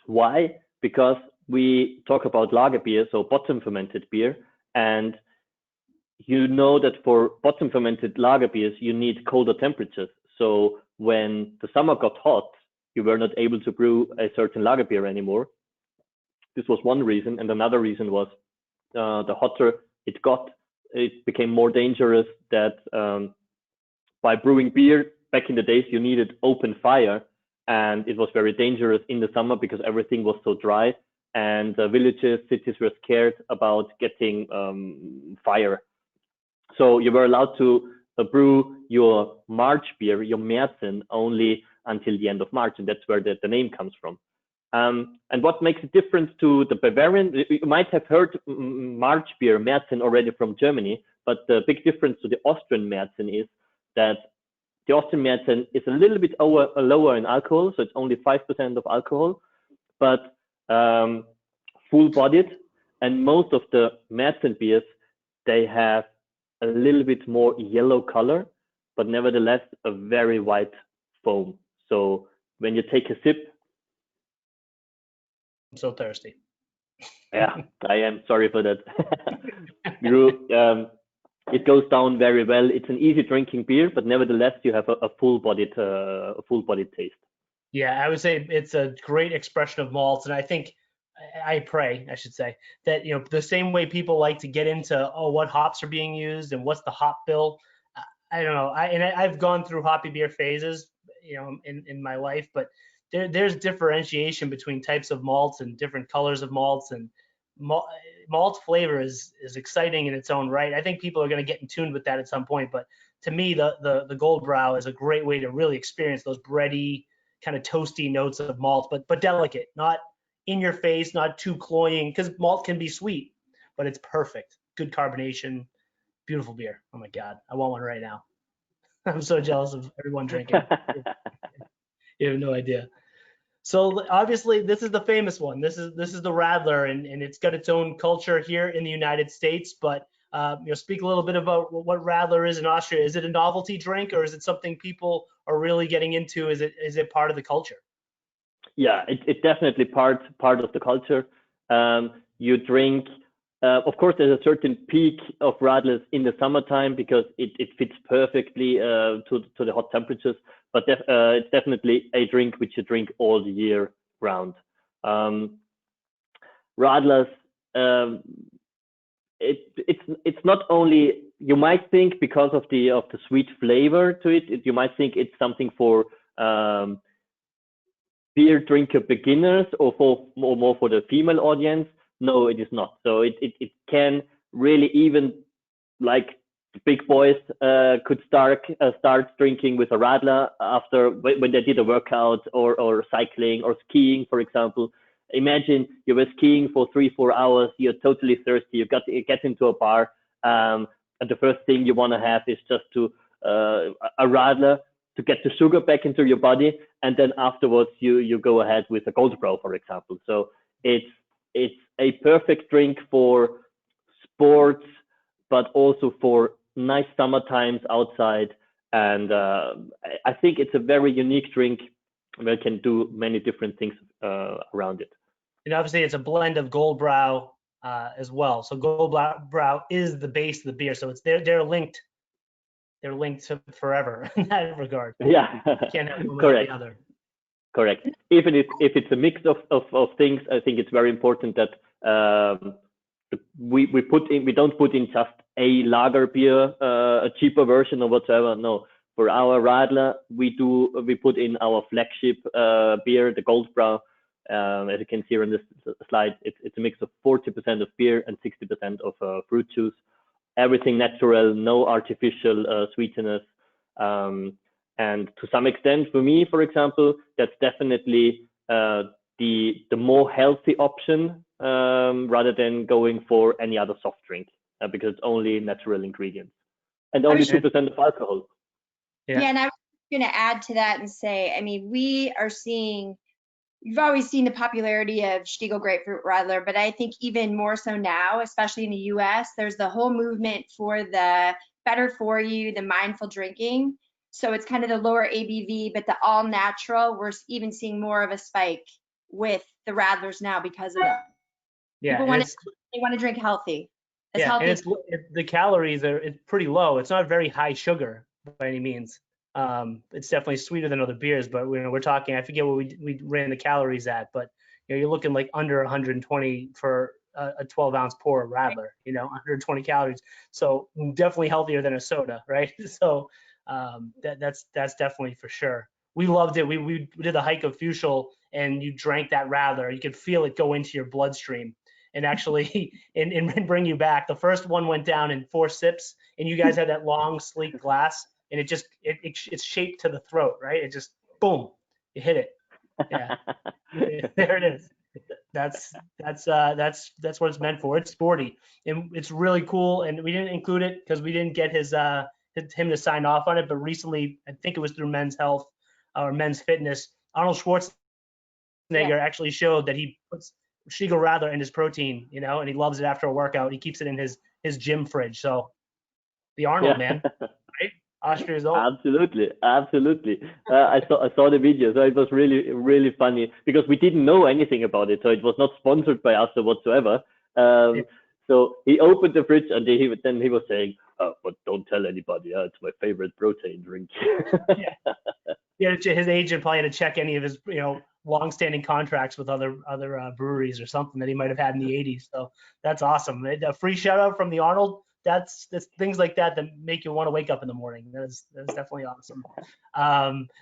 S2: why? Because we talk about lager beer, so bottom fermented beer, and you know that for bottom fermented lager beers, you need colder temperatures. So when the summer got hot, you were not able to brew a certain lager beer anymore. This was one reason, and another reason was the hotter it got, it became more dangerous. That by brewing beer back in the days, you needed open fire, and it was very dangerous in the summer because everything was so dry. And villages, cities were scared about getting fire. So you were allowed to brew your March beer, your Märzen, only until the end of March, and that's where the name comes from. And what makes it different to the Bavarian, you might have heard March beer, Märzen, already from Germany, but the big difference to the Austrian Märzen is that the Austrian Märzen is a little bit lower in alcohol, so it's only 5% of alcohol, but full-bodied, and most of the Märzen beers, they have a little bit more yellow color, but nevertheless a very white foam. So when you take a sip,
S1: I'm so thirsty.
S2: yeah, I am sorry for that. It goes down very well. It's an easy drinking beer, but nevertheless you have a full-bodied taste.
S1: Yeah, I would say it's a great expression of malts, and I think I should say, that the same way people like to get into what hops are being used and what's the hop bill. I don't know. I've gone through hoppy beer phases, in my life, but there's differentiation between types of malts and different colors of malts, and malt flavor is exciting in its own right. I think people are going to get in tune with that at some point, but to me, the Goldbräu is a great way to really experience those bready, kind of toasty notes of malt, but delicate, not in your face, not too cloying, because malt can be sweet, but it's perfect. Good carbonation, beautiful beer. Oh my God, I want one right now. I'm so jealous of everyone drinking. You have no idea. So obviously, this is the famous one. This is the Radler, and it's got its own culture here in the United States. But speak a little bit about what Radler is in Austria. Is it a novelty drink, or is it something people are really getting into? Is it part of the culture?
S2: Yeah, it's definitely part of the culture. You drink, of course, there's a certain peak of Radlers in the summertime because it fits perfectly to the hot temperatures. But it's definitely a drink which you drink all the year round. Radlers, it's not only, you might think because of the sweet flavor to it, you might think it's something for beer drinker beginners or more for the female audience. No, it is not. So it can really, even like the big boys could start drinking with a Radler after when they did a workout or cycling or skiing, for example. Imagine you were skiing for 3-4 hours, you're totally thirsty, you get into a bar, and the first thing you want to have is just a Radler to get the sugar back into your body, and then afterwards you go ahead with a Goldbräu, for example. So it's a perfect drink for sports, but also for nice summer times outside. And I think it's a very unique drink where you can do many different things around it.
S1: And obviously, it's a blend of Goldbräu as well. So Goldbräu is the base of the beer. So they're linked. They're linked to forever in that regard.
S2: Yeah,
S1: You can't have one
S2: correct.
S1: without the other.
S2: Correct. Even if it's a mix of things, I think it's very important that we don't put in just a lager beer, a cheaper version or whatsoever. No, for our Radler, we put in our flagship beer, the Goldbräu. As you can see on this slide, it's a mix of 40% of beer and 60% of fruit juice. Everything natural, no artificial sweeteners. And to some extent, for me, for example, that's definitely the more healthy option rather than going for any other soft drink because it's only natural ingredients and only 2% of alcohol.
S3: Yeah, and I was going to add to that and say, I mean, you've always seen the popularity of Stiegl Grapefruit Radler, but I think even more so now, especially in the US, there's the whole movement for the better for you, the mindful drinking. So it's kind of the lower ABV, but the all natural. We're even seeing more of a spike with the Radlers now because of that.
S1: Yeah,
S3: People they want to drink healthy.
S1: Healthy. And the calories it's pretty low. It's not very high sugar by any means. It's definitely sweeter than other beers, but we're talking, I forget what we ran the calories at, but you're looking like under 120 for a 12-ounce pour of Radler, 120 calories. So definitely healthier than a soda, right? So that's definitely for sure. We loved it. We did the hike of Fuchsel, and you drank that Radler. You could feel it go into your bloodstream and actually and bring you back. The first one went down in 4 sips, and you guys had that long, sleek glass. And it's shaped to the throat, right? It just boom, you hit it. Yeah, there it is. That's what it's meant for. It's sporty and it's really cool. And we didn't include it because we didn't get him to sign off on it. But recently, I think it was through Men's Health or Men's Fitness, Arnold Schwarzenegger actually showed that he puts Stiegl Radler in his protein, and he loves it after a workout. He keeps it in his gym fridge. So the Arnold man, right? Austria's own.
S2: Absolutely. I saw the video, so it was really, really funny because we didn't know anything about it, so it was not sponsored by us or whatsoever. So he opened the fridge and then he was saying, "But don't tell anybody. It's my favorite protein drink."
S1: His agent probably had to check any of his, long-standing contracts with other breweries or something that he might have had in the '80s. So that's awesome. A free shout out from the Arnold. That's things like that make you want to wake up in the morning. That is definitely awesome.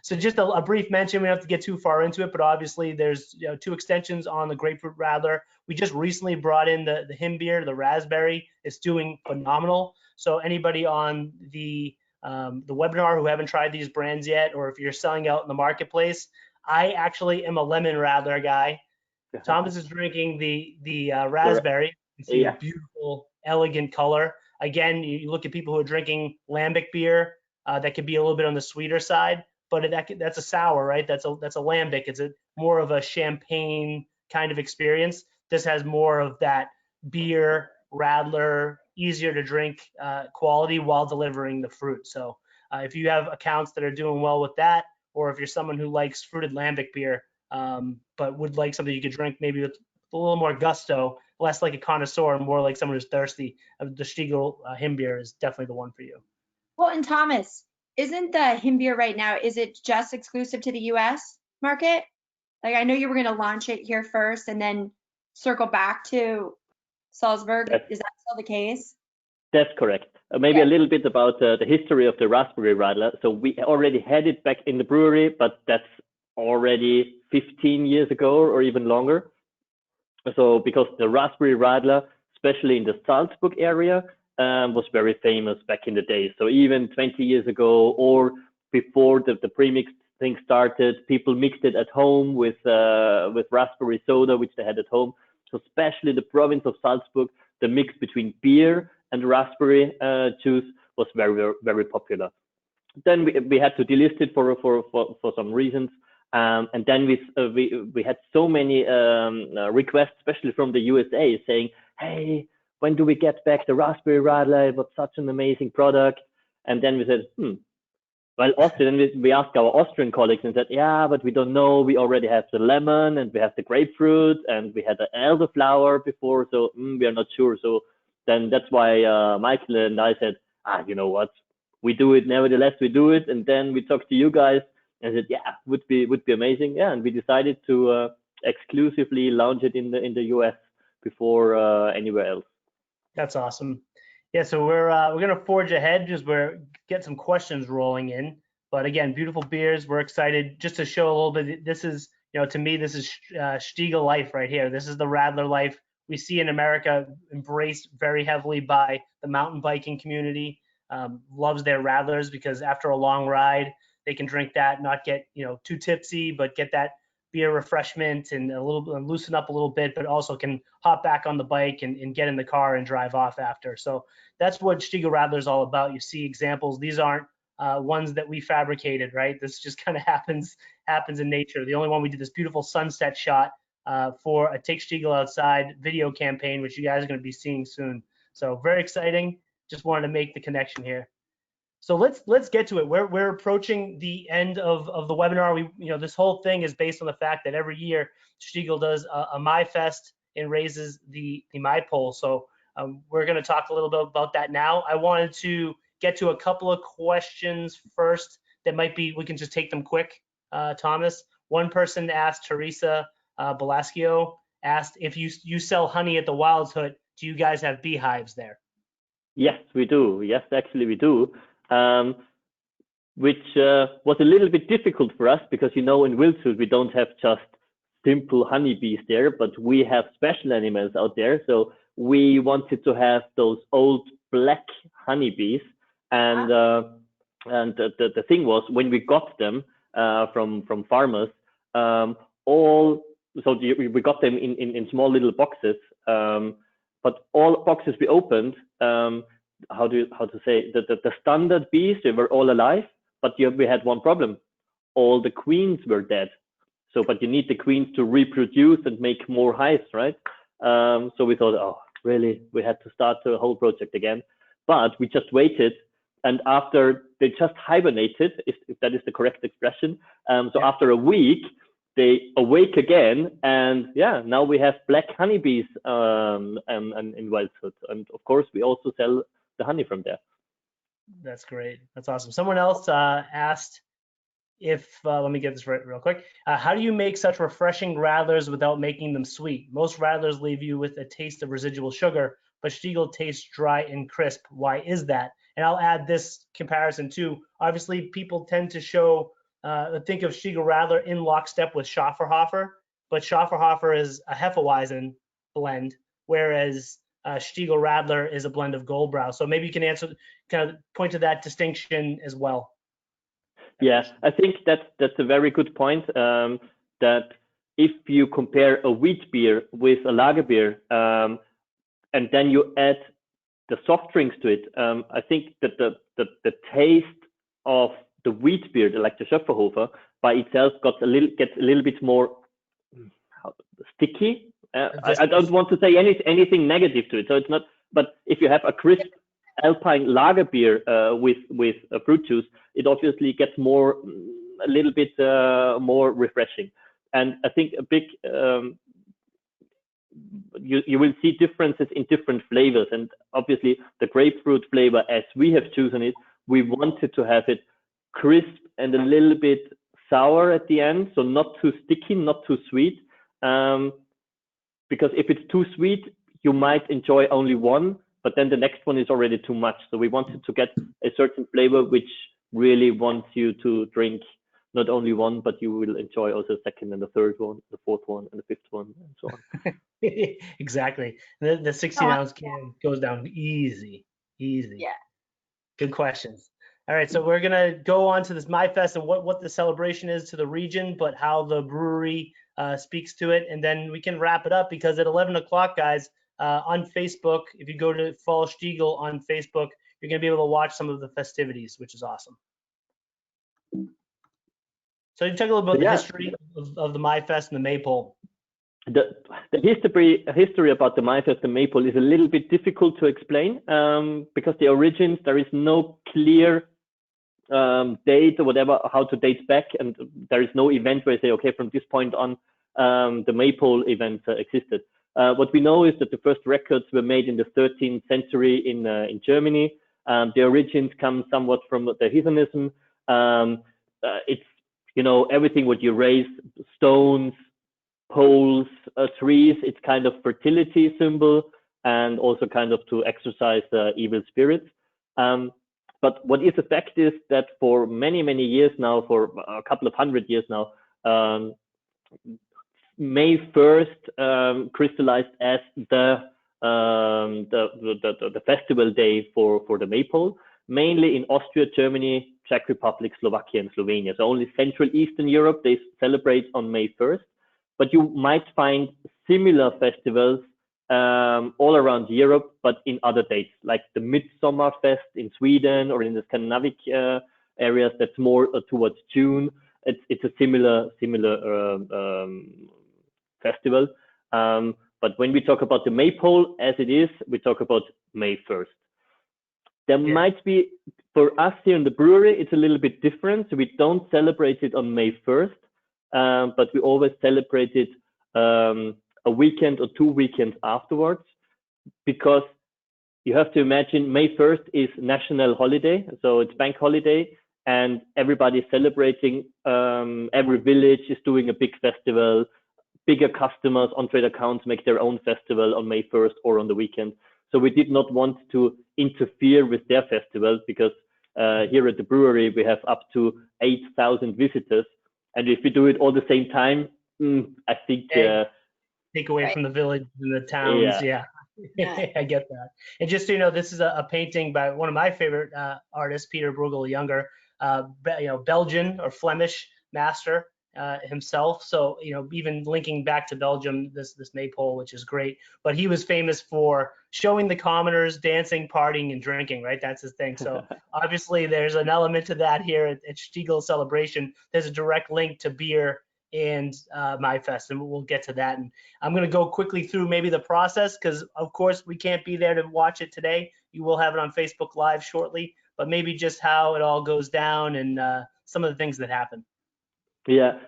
S1: So just a brief mention. We don't have to get too far into it, but obviously there's 2 extensions on the Grapefruit Radler. We just recently brought in the Him beer, the raspberry. It's doing phenomenal. So anybody on the webinar who haven't tried these brands yet, or if you're selling out in the marketplace, I actually am a lemon Radler guy. Thomas is drinking the raspberry. You see a beautiful, elegant color. Again, you look at people who are drinking lambic beer, that could be a little bit on the sweeter side, but that's a sour, right? That's a lambic. It's more of a champagne kind of experience. This has more of that beer, Radler, easier to drink quality while delivering the fruit. So if you have accounts that are doing well with that, or if you're someone who likes fruited lambic beer, but would like something you could drink maybe with a little more gusto, less like a connoisseur, more like someone who's thirsty, the Stiegl Him beer is definitely the one for you.
S3: Well, and Thomas, isn't the Him beer right now, is it just exclusive to the US market? Like, I know you were going to launch it here first and then circle back to Salzburg. Is that still the case?
S2: That's correct. Maybe a little bit about the history of the raspberry Radler. So we already had it back in the brewery, but that's already 15 years ago or even longer. So because the raspberry Radler, especially in the Salzburg area, was very famous back in the day. So even 20 years ago or before the premixed thing started, people mixed it at home with raspberry soda, which they had at home. So especially the province of Salzburg, the mix between beer and raspberry juice was very, very, very popular. Then we had to delist it for some reasons. And then we had so many requests, especially from the USA, saying, "Hey, when do we get back the raspberry Radler? It was such an amazing product." And then we said, well, Austria. Then we asked our Austrian colleagues and said, "Yeah, but we don't know. We already have the lemon and we have the grapefruit and we had the elderflower before, so we are not sure." So then that's why Michael and I said, you know what? We do it. Nevertheless, we do it. And then we talked to you guys. And said, yeah, would be amazing. Yeah, and we decided to exclusively launch it in the US before anywhere else.
S1: That's awesome. Yeah, so we're gonna forge ahead just we're get some questions rolling in. But again, beautiful beers. We're excited just to show a little bit. This is, to me, this is Stiegl life right here. This is the Radler life we see in America, embraced very heavily by the mountain biking community. Loves their Radlers because after a long ride, they can drink that, not get too tipsy, but get that beer refreshment and and loosen up a little bit, but also can hop back on the bike and get in the car and drive off after. So that's what Stiegl Radler is all about. You see examples. These aren't ones that we fabricated, right? This just kind of happens in nature. The only one we did this beautiful sunset shot for a Take Stiegl Outside video campaign, which you guys are going to be seeing soon. So very exciting. Just wanted to make the connection here. So let's get to it. We're approaching the end of the webinar. This whole thing is based on the fact that every year Stiegl does a Maifest and raises the Maipole. So we're going to talk a little bit about that now. I wanted to get to a couple of questions first that we can just take them quick, Thomas. One person asked, Teresa Belascio asked, if you sell honey at the Wild's Hut, do you guys have beehives there?
S2: Yes, we do. Yes, actually we do. Which was a little bit difficult for us because, in Wildshut, we don't have just simple honeybees there, but we have special animals out there. So we wanted to have those old black honeybees. And the thing was, when we got them from farmers, we got them in small little boxes, but all boxes we opened, how to say, the standard bees, they were all alive, but we had one problem. All the queens were dead. But you need the queens to reproduce and make more hives, right? So we thought, oh, really? We had to start the whole project again. But we just waited, and after they just hibernated, if that is the correct expression. After a week, they awake again, and yeah, now we have black honeybees in Wildshut, and of course we also sell the honey from there.
S1: That's great. That's awesome. Someone else asked if, let me get this right real quick. How do you make such refreshing Radlers without making them sweet? Most Radlers leave you with a taste of residual sugar, but Stiegl tastes dry and crisp. Why is that? And I'll add this comparison too. Obviously, people tend to think of Stiegl Radler in lockstep with Schafferhofer, but Schafferhofer is a Hefeweizen blend, whereas Stiegl Radler is a blend of Goldbrau. So maybe you can kind of point to that distinction as well.
S2: Yeah, I think that's a very good point. That if you compare a wheat beer with a lager beer, and then you add the soft drinks to it, I think that the taste of the wheat beer, like the Schöpferhofer, by itself gets a little bit more sticky. I don't want to say anything negative to it. So it's not. But if you have a crisp Alpine lager beer with fruit juice, it obviously gets a little bit more refreshing. And I think a big you will see differences in different flavors. And obviously the grapefruit flavor, as we have chosen it, we wanted to have it crisp and a little bit sour at the end, so not too sticky, not too sweet. Because if it's too sweet, you might enjoy only one, but then the next one is already too much. So we wanted to get a certain flavor which really wants you to drink not only one, but you will enjoy also the second and the third one, the fourth one, and the fifth one, and so on.
S1: Exactly. The 16-ounce can goes down easy.
S3: Yeah.
S1: Good questions. All right, so we're gonna go on to this Maifest and what the celebration is to the region, but how the brewery speaks to it, and then we can wrap it up because at 11 o'clock, guys, on Facebook, if you go to follow Stiegl on Facebook, you're gonna be able to watch some of the festivities, which is awesome. So you talk a little about the history of the Maifest and the Maipole.
S2: The history about the Maifest and Maipole is a little bit difficult to explain because the origins, there is no clear date or whatever, how to date back, and there is no event where you say, okay, from this point on, the Maipole event existed. What we know is that the first records were made in the 13th century in Germany. The origins come somewhat from the heathenism. It's, everything what you raise, stones, poles, trees, it's kind of fertility symbol. and also kind of to exorcise evil spirits. But what is a fact is that for many, many years now, for a couple of hundred years now, May 1st crystallized as the festival day for the Maypole, mainly in Austria, Germany, Czech Republic, Slovakia, and Slovenia. So only Central Eastern Europe, they celebrate on May 1st. But you might find similar festivals all around Europe, but in other dates, like the Midsommerfest in Sweden or in the Scandinavic areas. That's more towards June. It's a similar festival. But when we talk about the Maypole as it is, we talk about May 1st. There might be, for us here in the brewery, it's a little bit different. So we don't celebrate it on May 1st, but we always celebrate it a weekend or 2 weekends afterwards, because you have to imagine May 1st is national holiday, so it's bank holiday, and everybody's celebrating. Every village is doing a big festival. Bigger customers, on-trade accounts make their own festival on May 1st or on the weekend. So we did not want to interfere with their festival, because here at the brewery we have up to 8,000 visitors, and if we do it all the same time, I think
S1: take away from the village and the towns. Yeah. I get that. And just so you know, this is a painting by one of my favorite artists, Peter Bruegel Younger, Belgian or Flemish master himself. So, even linking back to Belgium, this Maypole, which is great. But he was famous for showing the commoners dancing, partying, and drinking, right? That's his thing. So obviously there's an element to that here at Stiegl Celebration. There's a direct link to beer and Maifest, and we'll get to that. And I'm going to go quickly through maybe the process, because of course we can't be there to watch it today. You will have it on Facebook Live shortly, but maybe just how it all goes down and some of the things that happen.
S2: Yeah.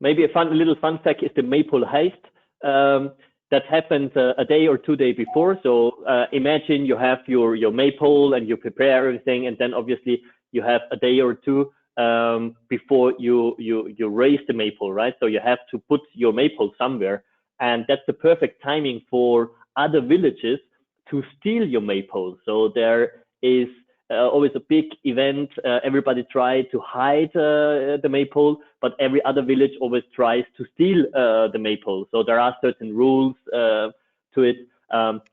S2: Maybe a little fun fact is the Maipole Heist. That happened a day or 2 days before. So imagine you have your Maypole and you prepare everything, and then obviously you have a day or two before you raise the Maypole, right? So you have to put your Maypole somewhere, and that's the perfect timing for other villages to steal your Maypole. So there is always a big event. Everybody tries to hide the Maypole, but every other village always tries to steal the Maypole. So there are certain rules to it.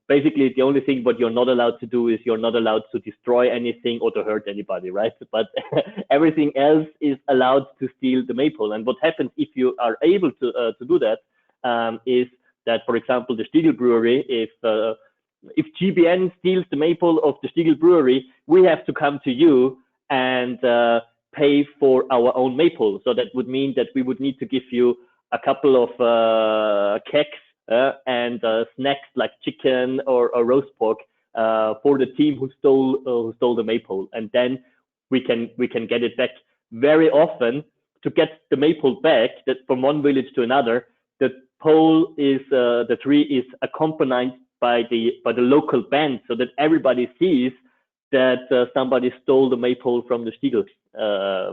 S2: Basically, the only thing what you're not allowed to do is you're not allowed to destroy anything or to hurt anybody, right? But everything else is allowed to steal the Maypole. And what happens if you are able to do that is that, for example, the Stieglbraueri, if GBN steals the Maypole of the Stieglbraueri, we have to come to you and pay for our own Maypole. So that would mean that we would need to give you a couple of kegs and snacks like chicken or roast pork for the team who stole the Maypole, and then we can get it back. Very often, to get the Maypole back, that from one village to another, the tree is accompanied by the local band, so that everybody sees that somebody stole the Maypole from the Stiegl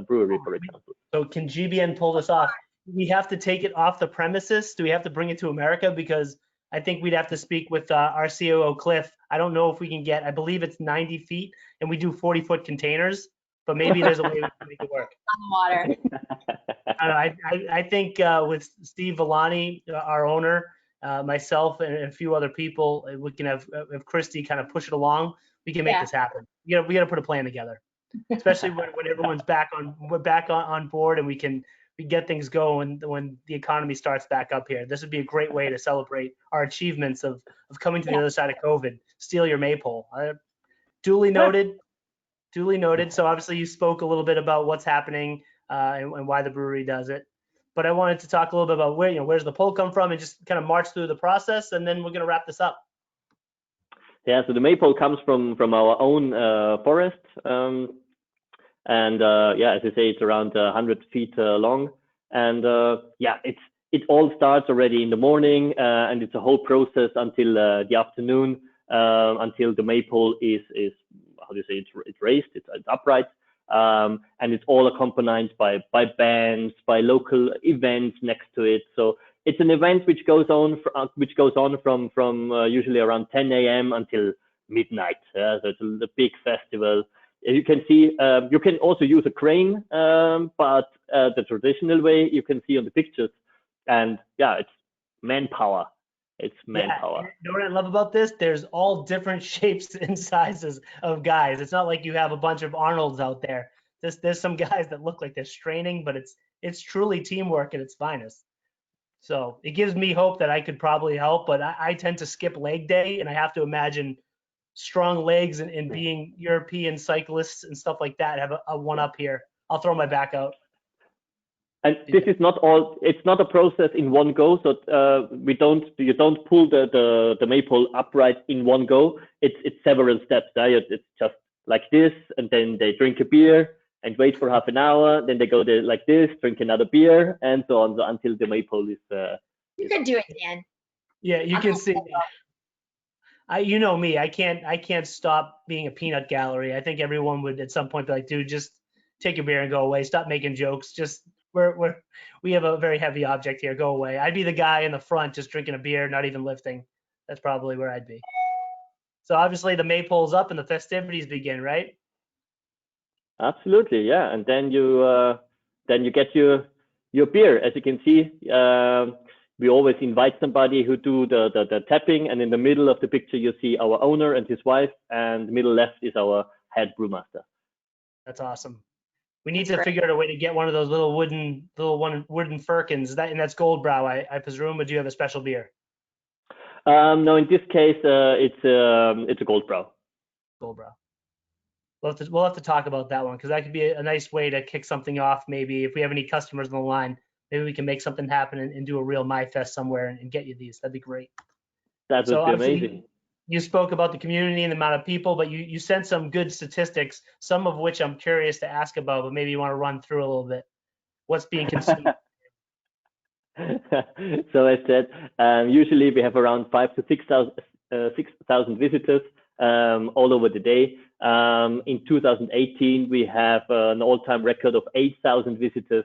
S2: brewery, for example.
S1: So can GBN pull this off? Do we have to take it off the premises? Do we have to bring it to America? Because I think we'd have to speak with our COO, Cliff. I don't know if we can get, I believe it's 90 feet, and we do 40-foot containers, but maybe there's a way we can make it work.
S3: On the water.
S1: I think with Steve Villani, our owner, myself, and a few other people, we can have Christy kind of push it along. We can make this happen. We got to put a plan together, especially when everyone's back on board, and we get things going when the economy starts back up here. This would be a great way to celebrate our achievements of coming to the other side of COVID. Steal your Maypole. Duly noted. So obviously you spoke a little bit about what's happening and why the brewery does it. But I wanted to talk a little bit about where's the pole come from, and just kind of march through the process, and then we're going to wrap this up.
S2: Yeah, so the Maypole comes from our own forest. And as I say, it's around 100 feet long, and it all starts already in the morning, and it's a whole process until the afternoon, until the Maypole is how do you say, it's raised, it's upright, and it's all accompanied by bands, by local events next to it. So it's an event which goes on from usually around 10 a.m. until midnight. So it's a big festival. You can see, you can also use a crane, but the traditional way you can see on the pictures. And yeah, it's manpower. It's manpower.
S1: Yeah, you know what I love about this? There's all different shapes and sizes of guys. It's not like you have a bunch of Arnolds out there. There's some guys that look like they're straining, but it's truly teamwork at its finest. So it gives me hope that I could probably help, but I tend to skip leg day, and I have to imagine strong legs and being European cyclists and stuff like that have a one up here. I'll throw my back out.
S2: And this is not all. It's not a process in one go. So you don't pull the maypole upright in one go. It's several steps. Right? It's just like this, and then they drink a beer and wait for half an hour. Then they go there like this, drink another beer, and so on, so until the maypole is.
S3: You can do it, Dan.
S1: Yeah, you can see. You know me. I can't stop being a peanut gallery. I think everyone would at some point be like, dude, just take a beer and go away. Stop making jokes. Just we have a very heavy object here. Go away. I'd be the guy in the front just drinking a beer, not even lifting. That's probably where I'd be. So obviously the maypole's up and the festivities begin, right?
S2: Absolutely, yeah. And then you get your beer. As you can see, we always invite somebody who do the tapping, and in the middle of the picture you see our owner and his wife, and middle left is our head brewmaster.
S1: That's awesome. We need to figure out a way to get one of those little wooden firkins. That's Goldbräu, I presume. Or do you have a special beer?
S2: No, in this case, it's a Goldbräu.
S1: Goldbräu. We'll have to talk about that one, because that could be a nice way to kick something off. Maybe if we have any customers on the line, maybe we can make something happen and do a real Maifest somewhere and get you these. That'd be great.
S2: That would be amazing.
S1: You spoke about the community and the amount of people, but you sent some good statistics, some of which I'm curious to ask about, but maybe you want to run through a little bit. What's being consumed?
S2: So I said, usually we have around 5,000 to 6,000 visitors all over the day. In 2018, we have an all-time record of 8,000 visitors.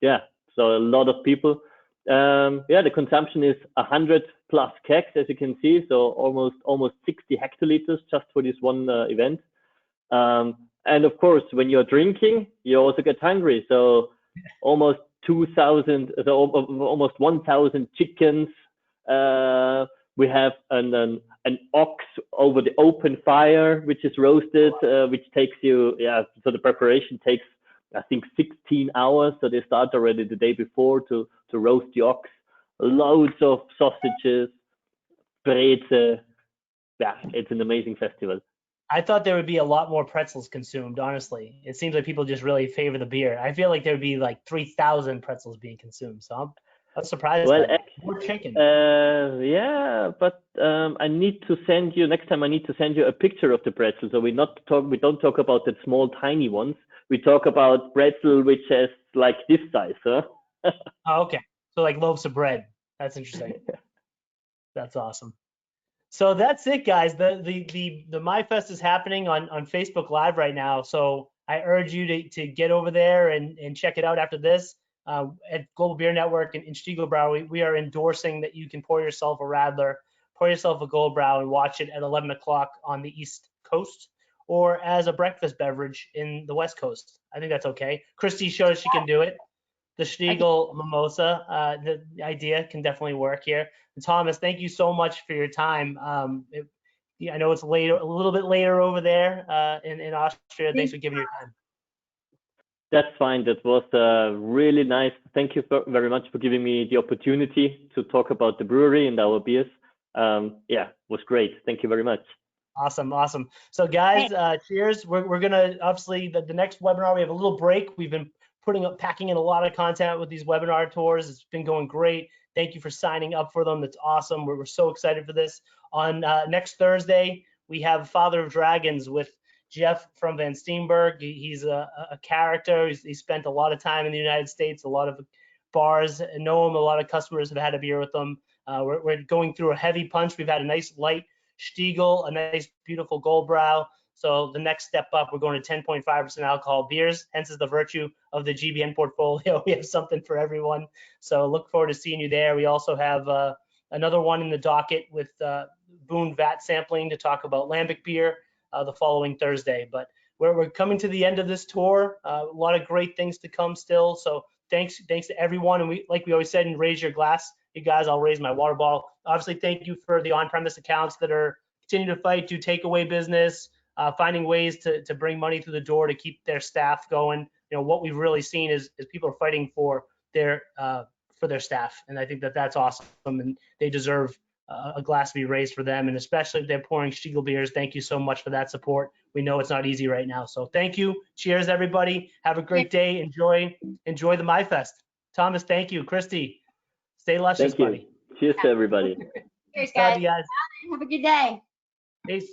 S2: Yeah, so a lot of people. Yeah, the consumption is 100 plus kegs, as you can see, so almost 60 hectoliters just for this one event. And of course, when you're drinking, you also get hungry. So almost 2,000, so almost 1,000 chickens. We have an ox over the open fire, which is roasted, which takes you, yeah, so the preparation takes, I think, 16 hours. So they start already the day before to roast the ox. Loads of sausages, brezel. Yeah, it's an amazing festival.
S1: I thought there would be a lot more pretzels consumed, honestly. It seems like people just really favor the beer. I feel like there would be like 3,000 pretzels being consumed. So I'm surprised.
S2: Well,
S1: more chicken.
S2: Yeah, but I need to send you, next time I need to send you a picture of the pretzel. So we don't talk about the small, tiny ones. We talk about pretzel which has like this size, huh?
S1: Oh, okay. So like loaves of bread. That's interesting. That's awesome. So that's it, guys. The Maifest is happening on Facebook Live right now. So I urge you to get over there and check it out after this. At Global Beer Network and in Stieglbraueri, we are endorsing that you can pour yourself a Radler, pour yourself a Goldbräu, and watch it at 11 o'clock on the East Coast, or as a breakfast beverage in the West Coast. I think that's okay. Christy showed us she can do it. The Stiegl mimosa, the idea can definitely work here. And Thomas, thank you so much for your time. I know it's later, a little bit later over there in Austria. Thanks for giving your time.
S2: That's fine. That was really nice. Thank you very much for giving me the opportunity to talk about the brewery and our beers. Yeah, it was great. Thank you very much.
S1: Awesome. So guys, cheers. We're gonna, obviously the next webinar, we have a little break. We've been packing in a lot of content with these webinar tours. It's been going great. Thank you for signing up for them. That's awesome. We're so excited for this. On next Thursday, we have Father of Dragons with Jeff from Van Steenberg. He's a character. He spent a lot of time in the United States. A lot of bars know him. A lot of customers have had a beer with him. We're going through a heavy punch. We've had a nice light Stiegl, a nice beautiful Goldbräu. So the next step up, we're going to 10.5% alcohol beers. Hence is the virtue of the GBN portfolio. We have something for everyone. So look forward to seeing you there. We also have another one in the docket with Boone Vat sampling to talk about lambic beer the following Thursday. But we're coming to the end of this tour. A lot of great things to come still. So thanks to everyone. And we, like we always said, and raise your glass. You guys, I'll raise my water bottle. Obviously, thank you for the on-premise accounts that are continuing to fight, do takeaway business, finding ways to bring money through the door to keep their staff going. You know, what we've really seen is people are fighting for their staff, and I think that's awesome, and they deserve a glass to be raised for them, and especially if they're pouring Stiegl beers. Thank you so much for that support. We know it's not easy right now, so thank you. Cheers, everybody. Have a great day. Enjoy the Maifest. Thomas, thank you. Christy, stay luscious, buddy.
S2: Cheers to everybody.
S3: Cheers, guys.
S1: You guys.
S3: Have a good day.
S1: Peace.